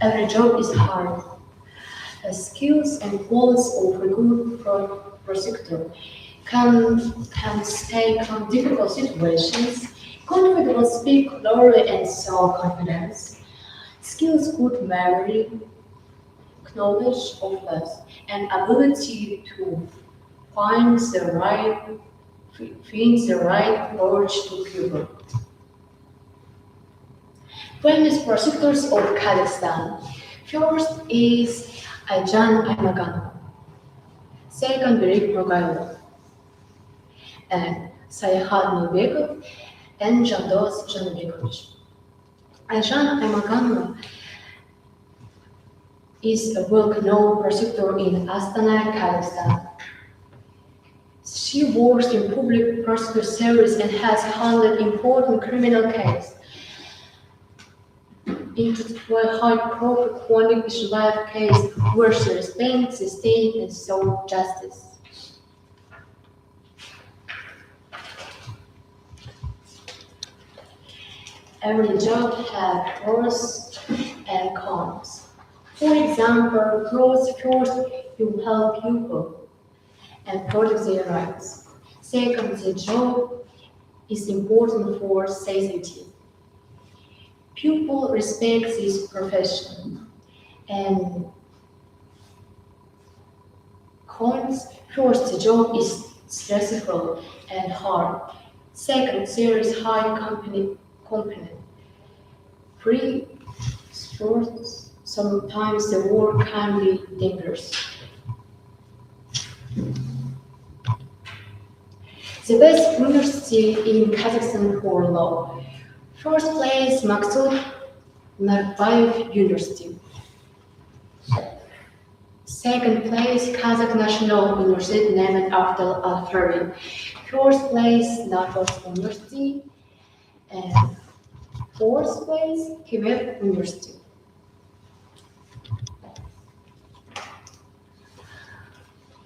Every job is hard. Skills and qualities of a good prosecutor can take on difficult situations. Confident speak clearly and show confidence. Skills, good memory, knowledge of us, and ability to find the approach to people. Famous prosecutors of Kazakhstan. First is Ayjan Aymaganov. Second, Berik Rogailov. And Sayhat Nubekov and Jandos Janbekovich. Ayjan Aymaganov is a well-known prosecutor in Astana, Kazakhstan. She works in public prosecutor service and has handled important criminal cases. Into a high-profile chronic life case where she respects the state and sought justice. Every job has pros and cons. For example, pros first, you help people and protect their rights. Second, the job is important for society. People respect this profession. And cons, first, the job is stressful and hard. Second, there is high component. Three, fourth, sometimes the work can be dangerous. The best university in Kazakhstan for law. First place, Maksud Narbayev University. Second place, Kazakh National University named after Al-Farabi. First place, Narvos University. And fourth place, Kiev University.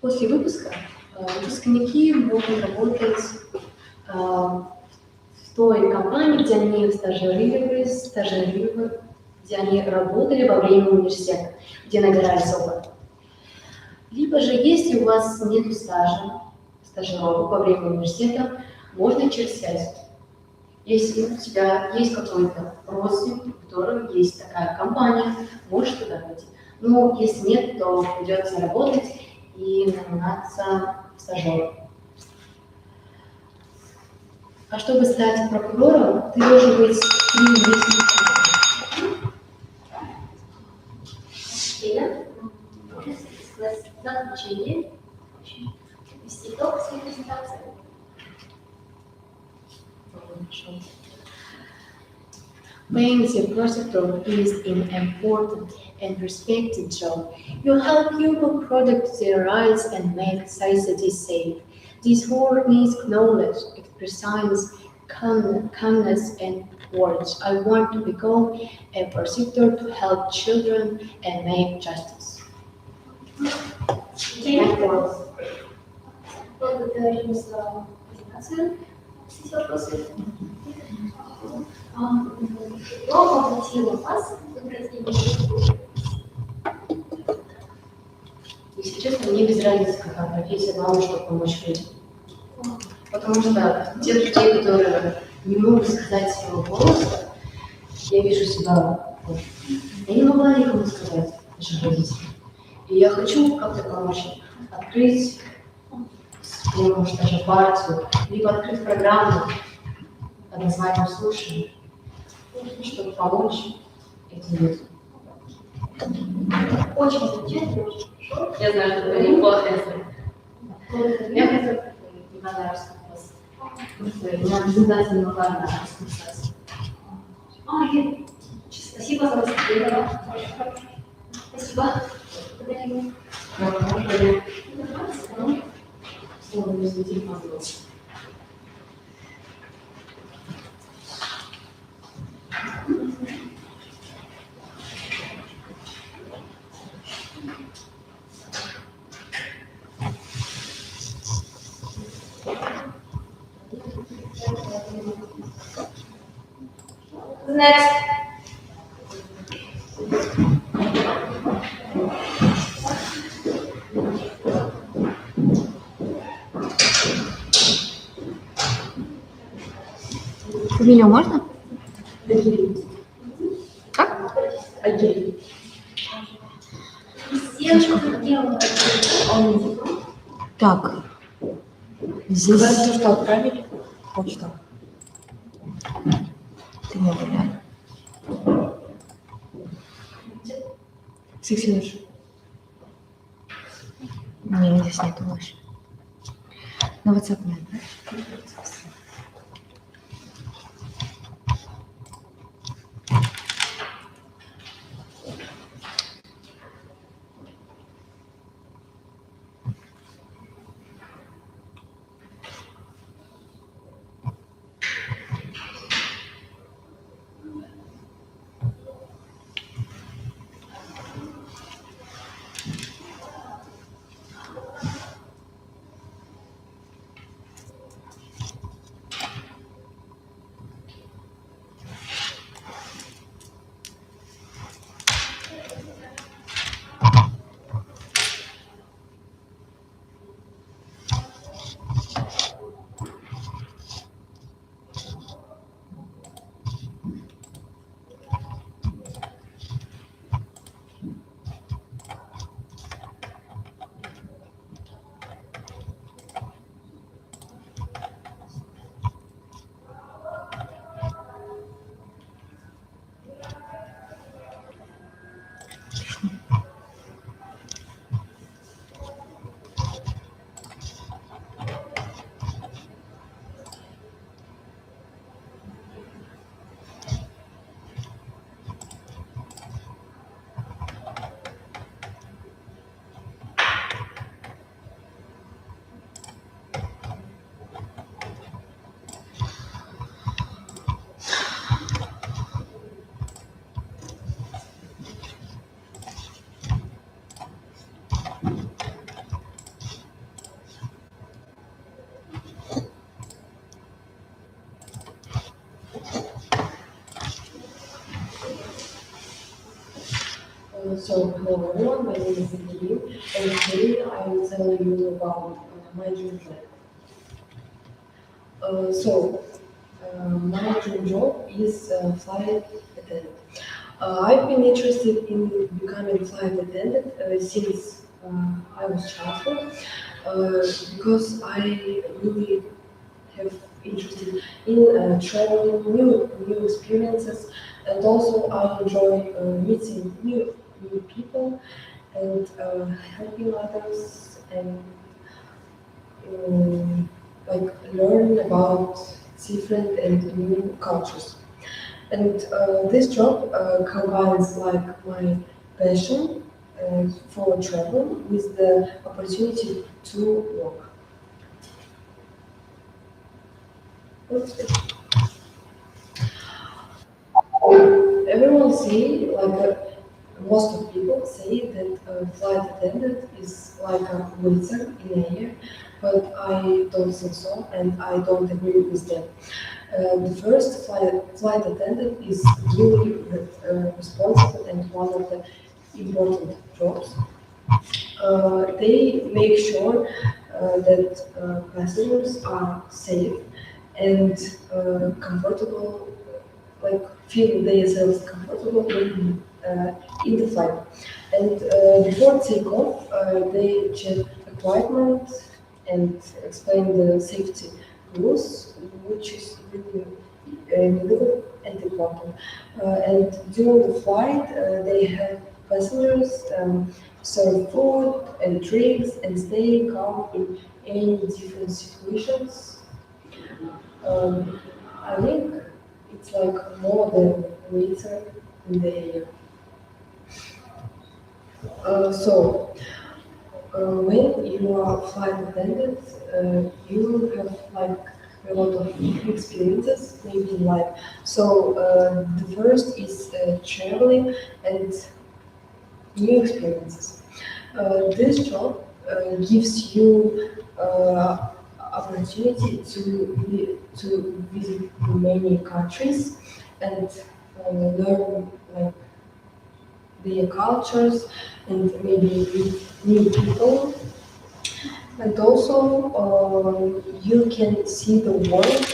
После выпуска выпускники могут работать в той компании, где они стажировались, где они работали во время университета, где набирались опыт. Либо же, если у вас нет стажировок во время университета, можно через связь. Если у тебя есть какой-то родственник, у которого есть такая компания, можешь туда пойти. Но если нет, то придется работать и наниматься стажером. А чтобы стать прокурором, ты должен быть заключение, вести итог своей презентации. Being the prosecutor is an important and respected job. You help people protect their rights and make society safe. This work needs knowledge, expertise, calmness, and courage. I want to become a prosecutor to help children and make justice. Благодарим за презентацию. Все вопросы? Кто попросил вас выбрать имя? Если честно, мне без разницы, какая профессия, главное, чтобы помочь людям. Потому что те людей, которые не могут сказать своего голоса, я вижу себя, я не могла никому сказать, даже родителям. И я хочу как-то помочь им открыть, может, даже партию, либо открыть программу под названием «Слушай», чтобы помочь этим людям. Очень замечательно, очень хорошо. Я знаю, что это неплохо. Я хотела благодарность вас. Потому что я презентация не могла на расписаться. Спасибо за выступление. Спасибо. Благодарю. Слово между тем, пожалуйста. Next. Фамилию можно? Как? Так. Здесь... Сказать, что отправили? Почта. Ты не уверен. Сексинешь. Не, здесь нету больше. На WhatsApp не отправишь? So, hello everyone, my name is Nikki, and today I will tell you about my dream job. My dream job is flight attendant. I've been interested in becoming flight attendant since I was childhood because I really have interested in traveling, new experiences, and also I enjoy meeting new people and helping others and like learn about different and new cultures. And this job combines like my passion for travel with the opportunity to work. Everyone say most of people say that a flight attendant is like a waiter in a year, but I don't think so, and I don't agree with them. The first flight attendant is really responsible and one of the important jobs. They make sure that passengers are safe and comfortable, like feel themselves comfortable in the flight. And before takeoff, they check equipment and explain the safety rules, which is really needed and important. And during the flight, they have passengers serve food and drinks and stay calm in any different situations. I think it's like more than waiter in the air. When you are flight attendant, you will have like a lot of experiences maybe in life. So the first is traveling and new experiences. This job gives you opportunity to visit many countries and learn like their cultures and maybe meet new people. And also, you can see the world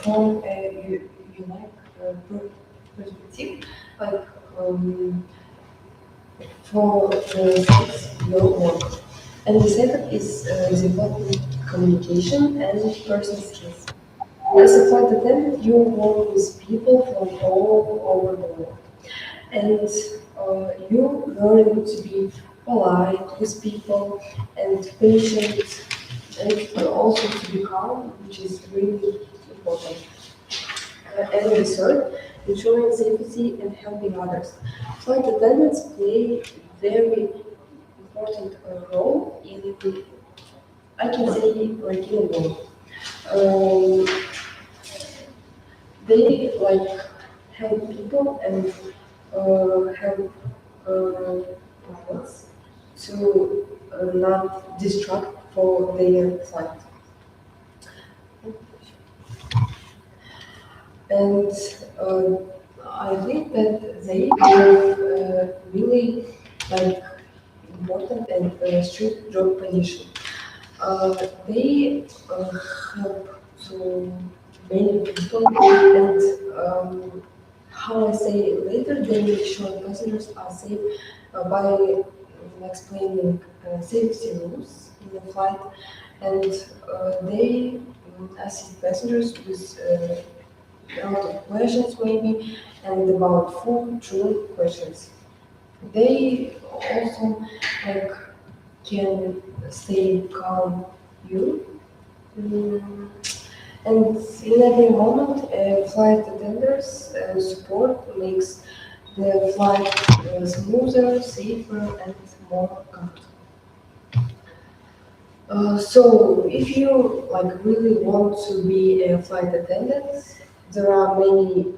from a unique perspective, like for the skills your work. And the second is developing communication and person skills. As a flight attendant, you work with people from all over the world, and you learn to be polite with people and patient, and also to be calm, which is really important. And the third, ensuring safety and helping others. Flight attendants play very important role in the, I can say, like in the world. Um, they like help people and help pilots to not distract for their flight. And I think that they have really like important and strict job condition. They help to many people and how I say later, they make sure passengers are safe by explaining safety rules in the flight, and they assist passengers with a lot of questions maybe and about food, true questions. They also like can stay calm you. Mm, and in every moment, flight attendants support makes the flight smoother, safer, and more comfortable. So if you like really want to be a flight attendant, there are many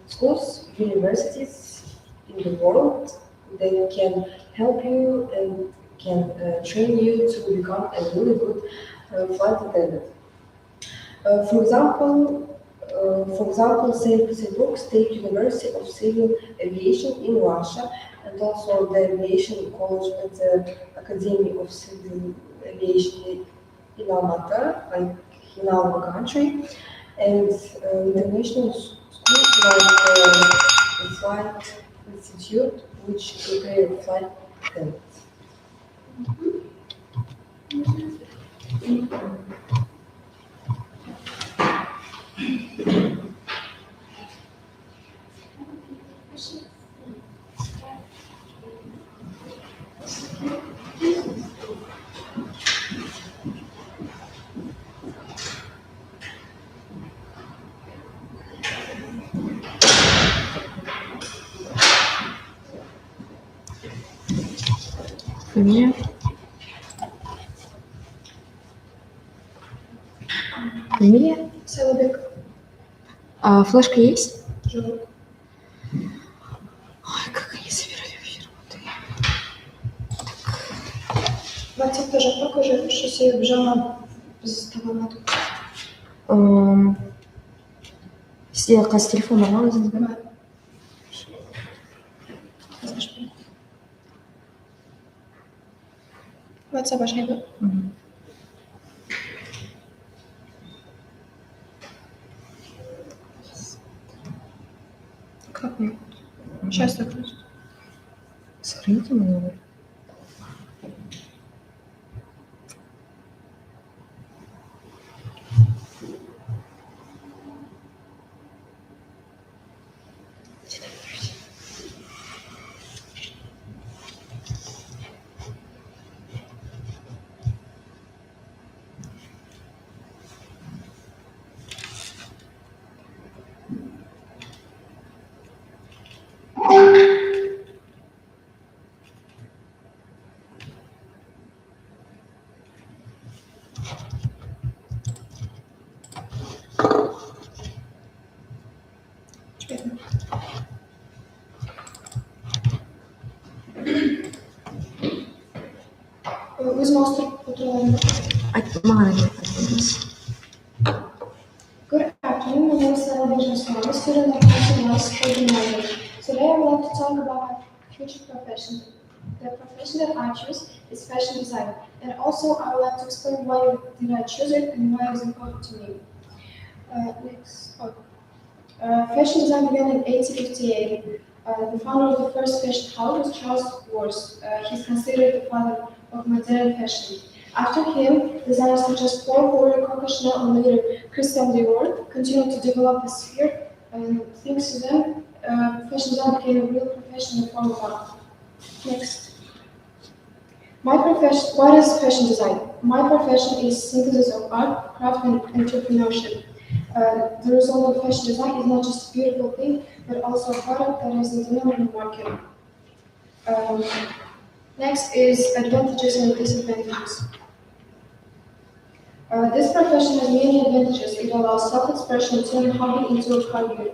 schools, universities in the world that can help you and can train you to become a really good flight attendant. For example, St. Petersburg State University of Civil Aviation in Russia, and also the Aviation College at the Academy of Civil Aviation in Almaty, like in our country, and international schools like the Flight Institute, which prepare flight attendants. Фамилия? Фамилия? Салабек. А флешка есть? Живот. Ой, как они собирали вообще Мектеп тоже покажи, что себе бжама заставала тут. работы. С телефона можно, да? WhatsApp ашайды. Как мне? Сейчас закрою. Сохраните мой номер. Өз маустыр отырғанымда. Маған айтыңыз. Good afternoon, my name is Sarah Benjamin. I'm a student at National School Language. Today I would like to talk about my future profession. The profession that I choose is fashion design, and also I would like to explain why did I choose it and why it is important to me. Fashion design began in 1858. The founder of the first fashion house was Charles Wars. He's considered the father of modern fashion. After him, designers such as Paul Boyer, Coco Chanel, and later Christian Dior continued to develop the sphere, and thanks to them, fashion design became a real profession in form of art. Next. What is fashion design? My profession is synthesis of art, craft, and entrepreneurship. The result of fashion design is not just a beautiful thing, but also a product that is in demand in the market. Next is advantages and disadvantages. This profession has many advantages. It allows self-expression, turning hobby into a career.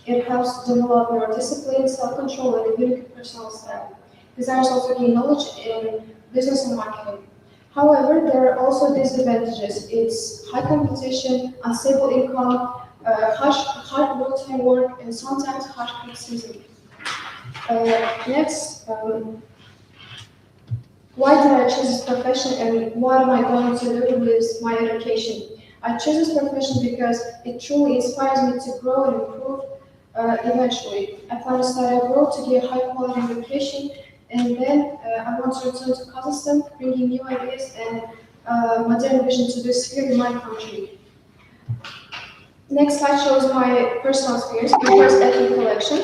It helps develop more discipline, self-control, and a unique personal style. Designers also gain knowledge in business and marketing. However, there are also disadvantages. It's high competition, unstable income, hard real-time work, and sometimes harsh criticism. Next, why did I choose this profession and what am I going to do with my education? I chose this profession because it truly inspires me to grow and improve eventually. I plan to study abroad to get a high-quality education, and then I want to return to Kazakhstan, bringing new ideas and modern vision to this field in my country. Next slide shows my personal experience, my first ethnic collection.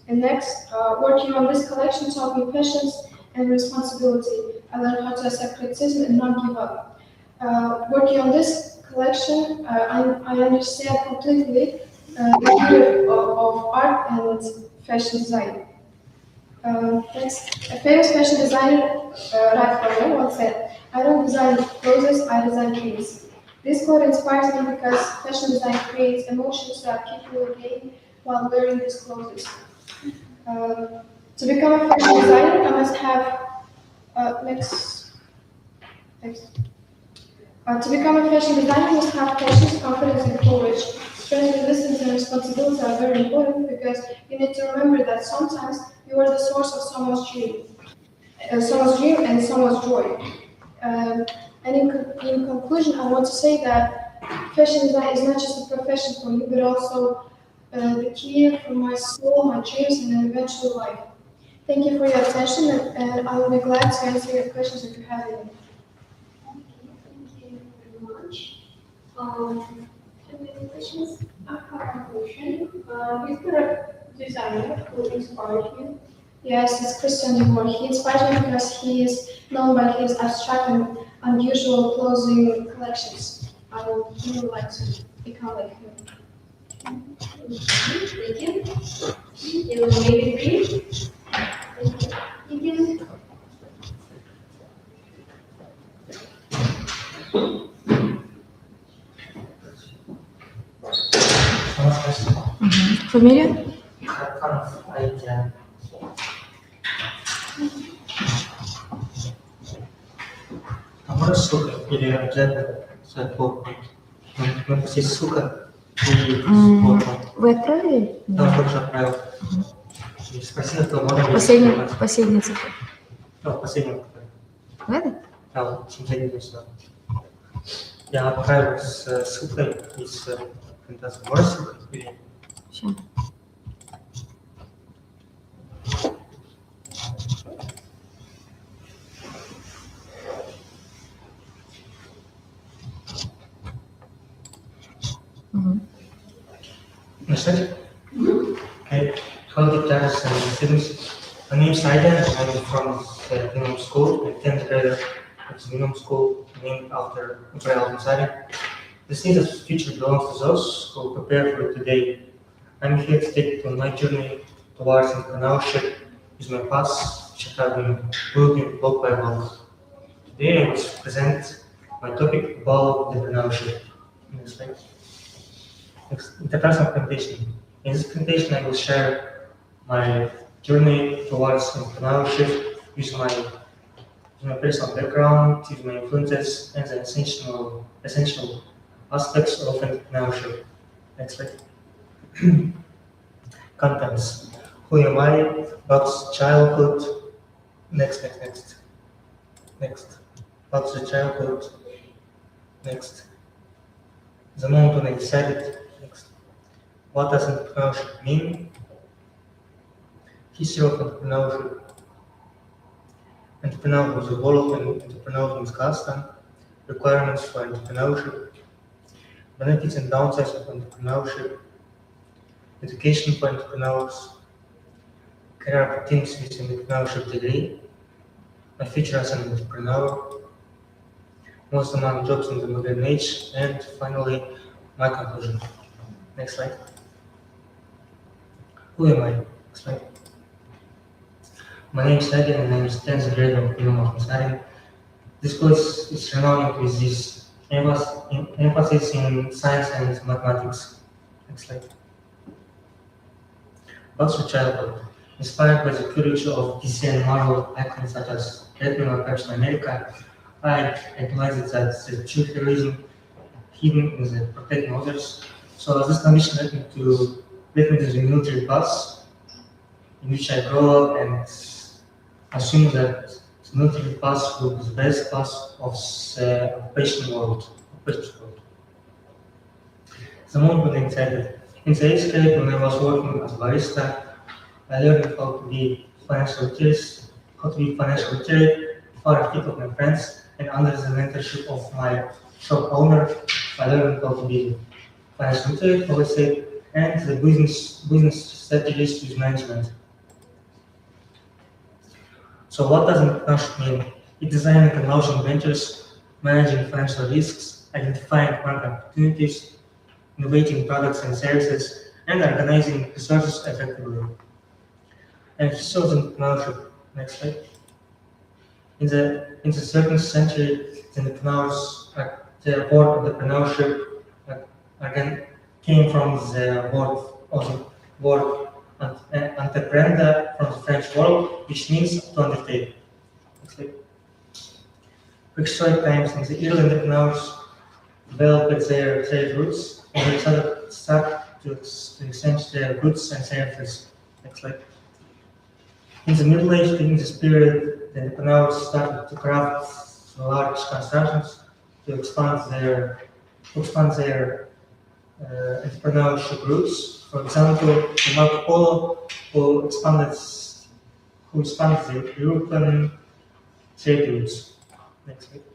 And next, working on this collection taught me patience and responsibility. I learned how to accept criticism and not give up. Working on this collection, I understand completely the beauty of art and fashion design. Next, a famous fashion designer, Ralph once said, "I don't design clothes, I design dreams." This quote inspires me because fashion design creates emotions that people will gain while wearing these clothes. To become a fashion designer, I must have to become a fashion designer, you must have patience, confidence, and courage. Strength, resistance, and responsibility are very important because you need to remember that sometimes you are the source of someone's dream and someone's joy. And in conclusion, I want to say that fashion design is not just a profession for me, but also the key for my soul, my dreams, and an eventual life. Thank you for your attention, and I will be glad to answer your questions if you have any. Thank you very much. Have you any questions? I have a question. Is there a designer who inspired you? Yes, it's Christian Dior. He inspires me because he is known by his abstract and unusual clothing collections. I would really like to become like him. Thank you. You may agree. Thank you. Фамилия? Можно ссылка или обязательно сайт блог? Напустить ссылка и блог. Вы отправили? Да, только отправил. И спросил, кто можно Последняя цифра. Да, последняя. Ладно? Да, вот 792. Я отправил с ссылкой из презентации. Можно ссылка? Или... Сейчас. Understood? Okay. Hello, teachers and students. My name is Aidan. I'm from the minimum school, a 10th grader at the minimum school named after Israel Messiah. The state of future belongs to those who prepare for today. I'm here to take you on my journey towards entrepreneurship with my past, which I have been building block by block. Today I will present my topic about entrepreneurship. Next slide. Next, interpersonal communication. In this presentation, I will share my journey towards entrepreneurship using my personal background, using my influences, and the essential aspects of entrepreneurship. Next slide. Contents. Who am I? What's childhood? Next. What's the childhood? Next. The moment when I decided. Next. What does entrepreneurship mean? History of entrepreneurship. Entrepreneur of the world and entrepreneur in Kazakhstan. Requirements for entrepreneurship. Benefits and downsides of entrepreneurship. Education for entrepreneurs. Career opportunities with entrepreneurship degree. My future as an entrepreneur. Most among jobs in the modern age. And finally, my conclusion. Next slide. Who am I? Next slide. My name is Adi and I am 10th grade of Minimum Sari. This course is renowned with this emphasis in science and mathematics. Next slide. What's your childhood? Inspired by the courage of DC and Marvel icons such as Batman or Captain America, I realized that the true heroism hidden in the protecting others. So this condition led me to the military path, in which I grew up and assumed that the military path would be the best path of the occupation world. The moment when I decided, in the 8th grade when I was working as barista, I learned how to be financial literate, far ahead of my friends, and under the mentorship of my shop owner, I learned how to be financial literate, I would say, and the business strategies with management. So what does entrepreneurship mean? It's designing and launching ventures, managing financial risks, identifying market opportunities, innovating products and services, and organizing resources effectively. And history of entrepreneurship. Next slide. In the 13th century, the entrepreneurs, the word entrepreneurship again came from the word entreprendre from the French word, which means to undertake. Next slide. Prehistoric times, in the early entrepreneurs developed their trade routes and they started to exchange their goods and services. Next slide. In the Middle Age, during this period, the entrepreneurs started to craft large constructions to expand their entrepreneurship routes. For example, Marco Polo, who expanded the European trade routes. Next slide.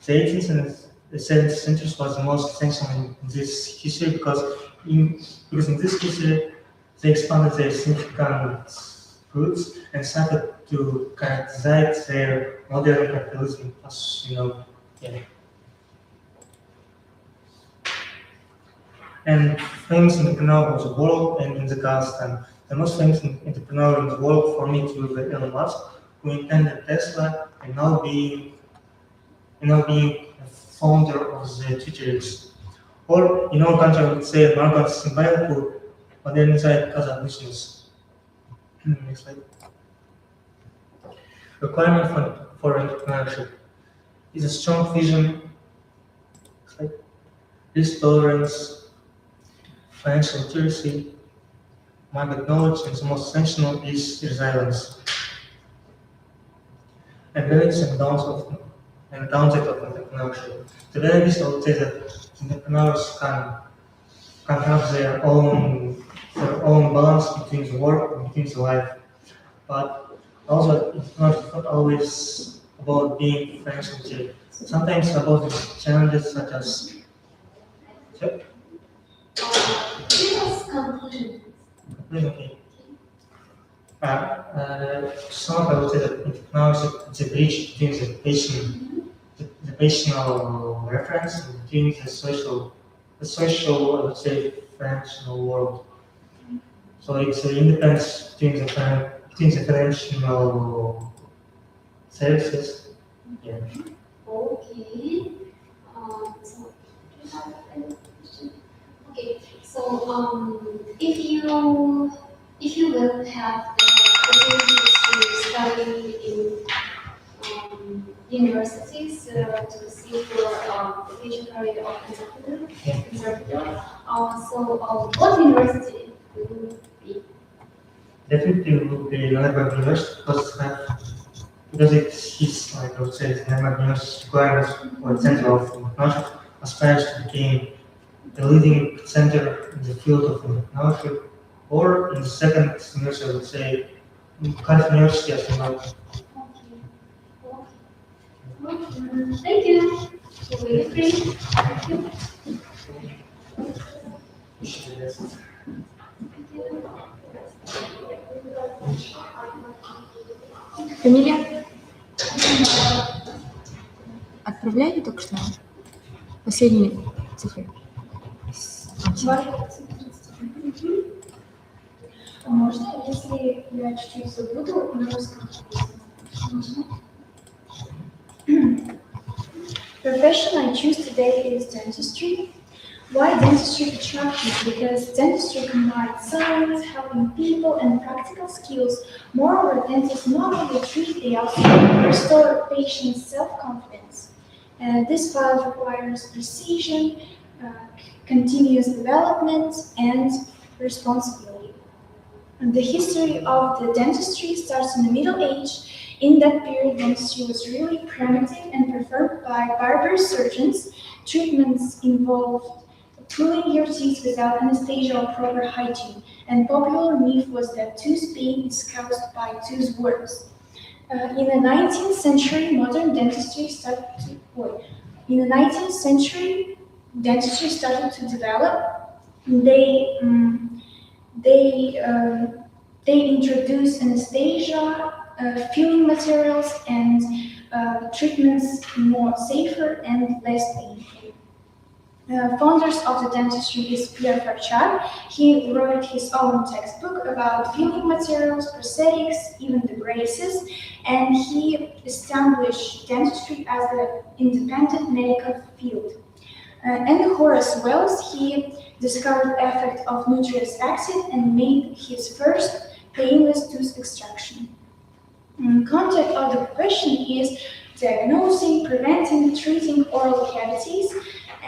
The 18th and the 17th centuries was the most essential in this history because in this history they expanded their significant routes and started to characterize their modern capitalism as you know. Yeah. And famous entrepreneur of the world and in the Kazakhstan. The most famous entrepreneur in the world for me to be Elon Musk, who invented Tesla and now being a founder of the Twitter. Or in our country, I would say Margot Simbayev, who modernized Kazakh business. Next slide. Requirement for entrepreneurship is a strong vision, risk tolerance, financial literacy, market knowledge, and the most essential is resilience. And benefits and downside of entrepreneurship. The benefits, I would say that entrepreneurs can have their own balance between the work and between the life. But also, it's not always about being financially. Sometimes about the challenges such as. Sure? Conclusion. Okay. Some I would say that entrepreneurship is a bridge between the patient reference and between the social, I would say, financial world. So it's an independence between the financial services. Yeah. Okay. So, do you have any question? Okay. So if you will have the opportunity to study in universities to receive your education career of interpreter, what university will it be? Definitely will be Nuremberg University because it is, like I would say, Nuremberg University requires for the Center of Entrepreneurship aspires to become the leading center in the field of entrepreneurship, or in the second semester, I would say, Cardiff University as well. Thank you. We're free. Thank you. Фамилия? Отправляли только что? Последние цифры. Можно, если я чуть-чуть забуду на русском? Profession I choose today is dentistry. Why dentistry attracts me? Because dentistry combines science, helping people, and practical skills. Moreover, dentists not only treat, they also restore patients' self-confidence. This field requires precision, continuous development, and responsibility. And the history of the dentistry starts in the Middle Age. In that period, dentistry was really primitive and preferred by barber surgeons. Treatments involved pulling your teeth without anesthesia or proper hygiene. And popular myth was that tooth pain is caused by tooth worms. In the 19th century, modern dentistry started to In the 19th century, dentistry started to develop. They introduced anesthesia, filling materials, and treatments more safer and less painful. Founders of the dentistry is Pierre Farchard. He wrote his own textbook about filling materials, prosthetics, even the braces, and he established dentistry as an independent medical field. And Horace Wells, he discovered the effect of nitric acid and made his first painless tooth extraction. Content of the profession is diagnosing, preventing, treating oral cavities,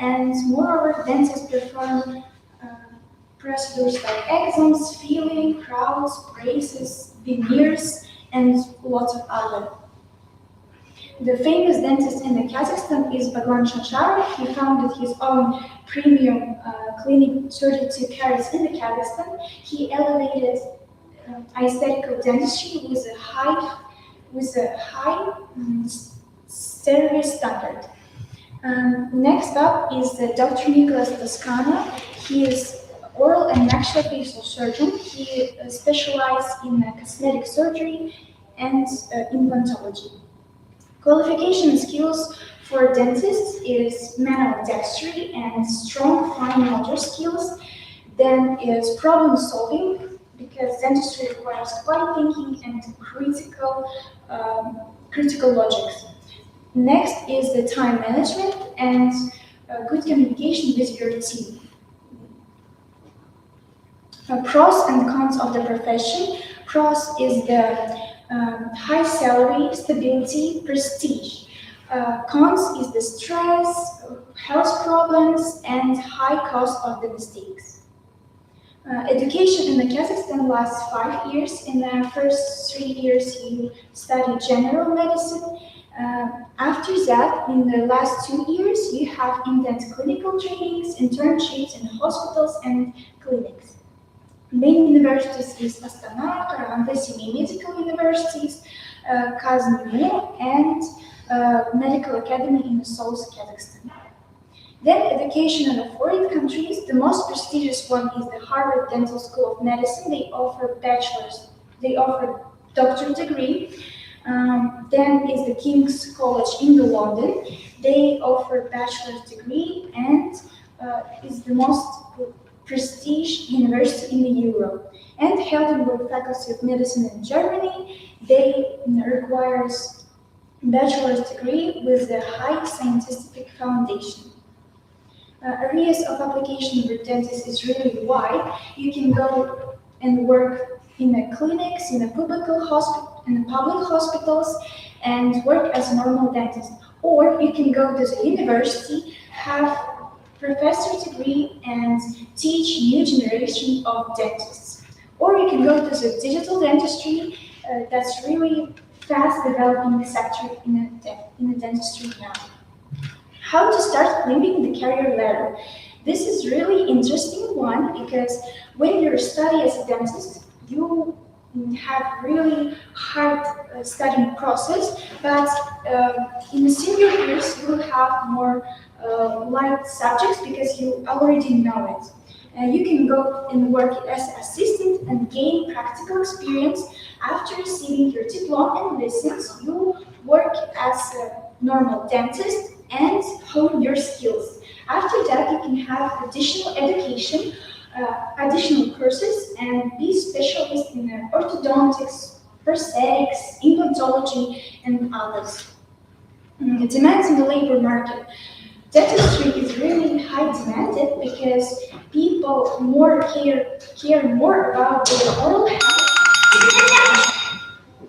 and moreover, dentists perform procedures like exams, filling, crowns, braces, veneers, and lots of other. The famous dentist in Kazakhstan is Baglan Shachar. He founded his own premium clinic 32 carats in Kazakhstan. He elevated aesthetical dentistry with a high service standard. Next up is Dr. Nicholas Toscano. He is oral and maxillofacial surgeon. He specialized in cosmetic surgery and implantology. Qualification skills for dentists is manual dexterity and strong fine motor skills. Then is problem solving, because dentistry requires quiet thinking and critical logics. Next is the time management and good communication with your team. Pros and cons of the profession. Pros is the high salary, stability, prestige. Cons is the stress, health problems, and high cost of the mistakes. Education in Kazakhstan lasts 5 years. In the first 3 years, you study general medicine. After that, in the last 2 years, you have intense clinical trainings, internships in hospitals and clinics. Main universities is Astana, Karaganda, Semey Medical Universities, KazNIMU, and Medical Academy in South Kazakhstan. Then education in the foreign countries, the most prestigious one is the Harvard Dental School of Medicine. They offer doctorate degree. Then is the King's College in London. They offer bachelor's degree and is the most prestige university in Europe. And Heidelberg Faculty of Medicine in Germany, they requires bachelor's degree with a high scientific foundation. areas of application for dentists is really wide. You can go and work in the clinics, in the public hospitals, and work as a normal dentist. Or you can go to the university, have professor's degree, and teach new generation of dentists. Or you can go to the digital dentistry. That's really fast developing sector in the dentistry now. How to start climbing the career ladder? This is really interesting one because when you study as a dentist, you have really hard studying process, but in the senior years you will have more light subjects because you already know it. You can go and work as an assistant and gain practical experience. After receiving your diploma and license, you work as a normal dentist and hone your skills. After that, you can have additional education, additional courses, and be specialist in orthodontics, prosthetics, implantology, and others. Demands in the labor market. Dentistry is really high demanded because people care more about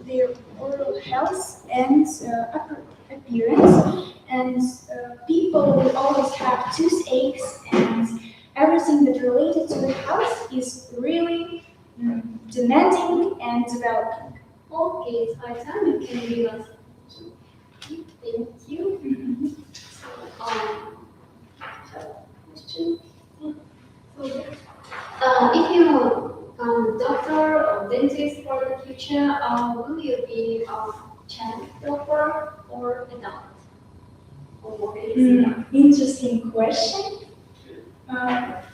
their oral health and appearance, and people will always have toothaches, and everything that related to the health is really demanding and developing. Okay, it's my time. You can read us. Thank you. Question. If you doctor or dentist for the future, will you be a child doctor or adult? Or what is it? Interesting question.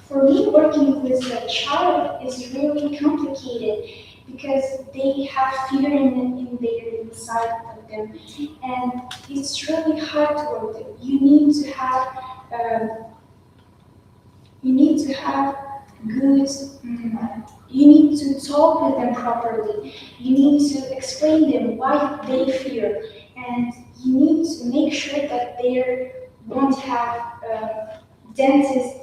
For me, working with a child is really complicated because they have fear in their inside of them, and it's really hard to work with them. You need to have good. You need to talk with them properly. You need to explain them why they fear, and you need to make sure that they won't have dentist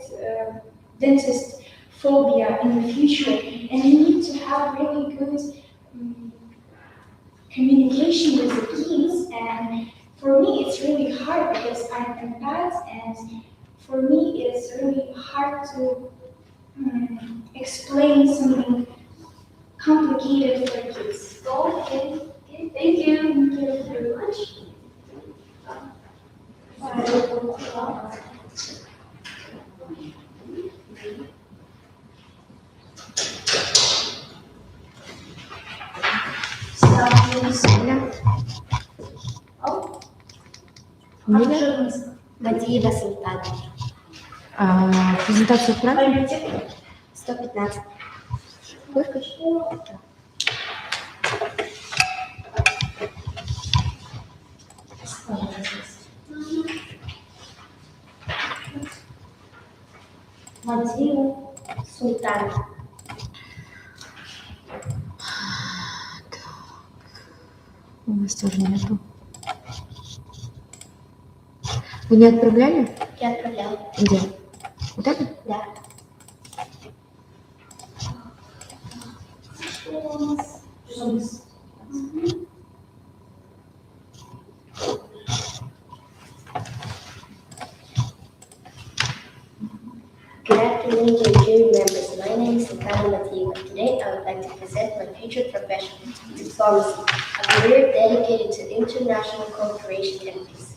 phobia in the future. And you need to have really good communication with the kids. And for me, it's really hard because I'm an empath, and for me, it's really hard to explain something complicated for kids. Okay, thank you. Thank you very much. Мадиева Султан. Презентацию отправили? 115. Мадиева Султан. У вас тоже нету. Вы не отправляли? Я отправляла. Где? Вот это? Да. Good afternoon, dear jury members. My name is Sultana Matieva. Today, I would like to present my future profession, diplomacy, a career dedicated to international cooperation and peace.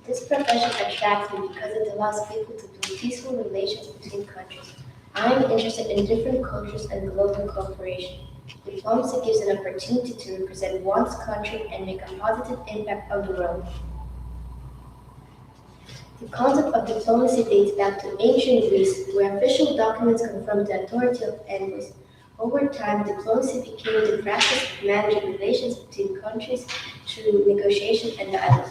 This profession attracts me because it allows people to build peaceful relations between countries. I am interested in different cultures and global cooperation. Diplomacy gives an opportunity to represent one's country and make a positive impact on the world. The concept of diplomacy dates back to ancient Greece, where official documents confirmed the authority of envoys. Over time, diplomacy became the practice of managing relations between countries through negotiation and dialogue.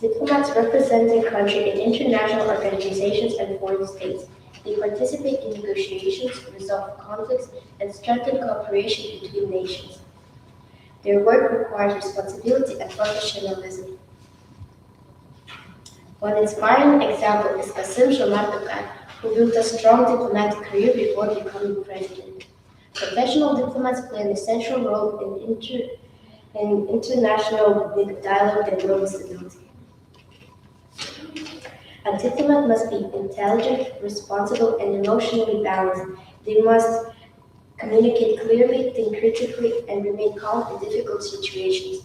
Diplomats represent their country in international organizations and foreign states. They participate in negotiations, resolve conflicts, and strengthen cooperation between nations. Their work requires responsibility and professionalism. One inspiring example is Qasim Shomartukan, who built a strong diplomatic career before becoming president. Professional diplomats play an essential role in international dialogue and global stability. A diplomat must be intelligent, responsible, and emotionally balanced. They must communicate clearly, think critically, and remain calm in difficult situations.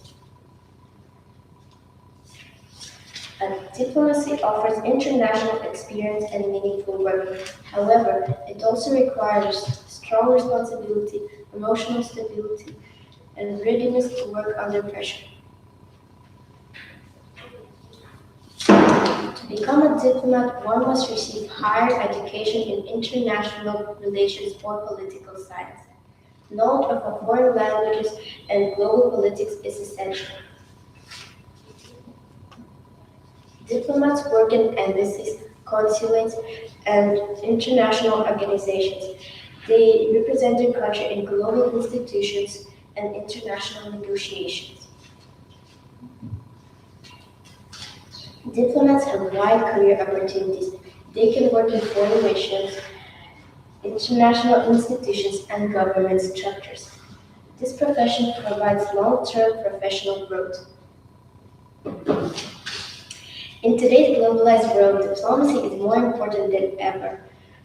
Diplomacy offers international experience and meaningful work. However, it also requires strong responsibility, emotional stability, and readiness to work under pressure. To become a diplomat, one must receive higher education in international relations or political science. Knowledge of foreign languages and global politics is essential. Diplomats work in embassies, consulates, and international organizations. They represent their country in global institutions and international negotiations. Diplomats have wide career opportunities. They can work in foreign missions, international institutions, and government structures. This profession provides long-term professional growth. In today's globalized world, diplomacy is more important than ever.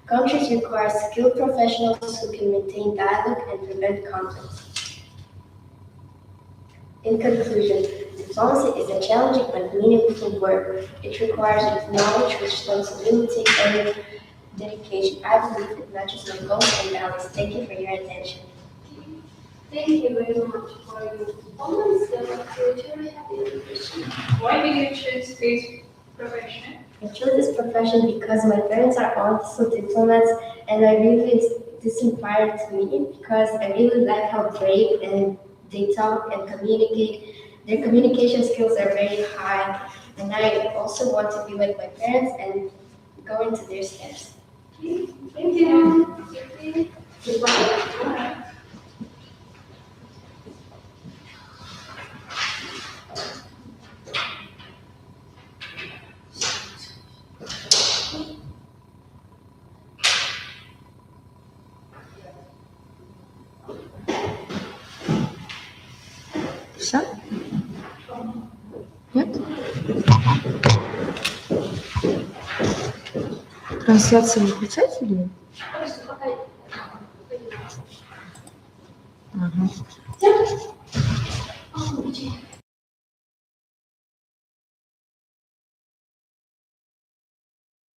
Countries require skilled professionals who can maintain dialogue and prevent conflicts. In conclusion, diplomacy is a challenging but meaningful work. It requires knowledge, responsibility, and dedication. I believe it matches my goals and values. Thank you for your attention. Thank you very much for your performance. Why did you choose this profession? I chose this profession because my parents are also diplomats, and this inspired me because I really like how brave and they talk and communicate. Their communication skills are very high, and I also want to be like my parents and go into their steps. Thank you. Goodbye. Все? Нет? Трансляция не включается или нет? Ага.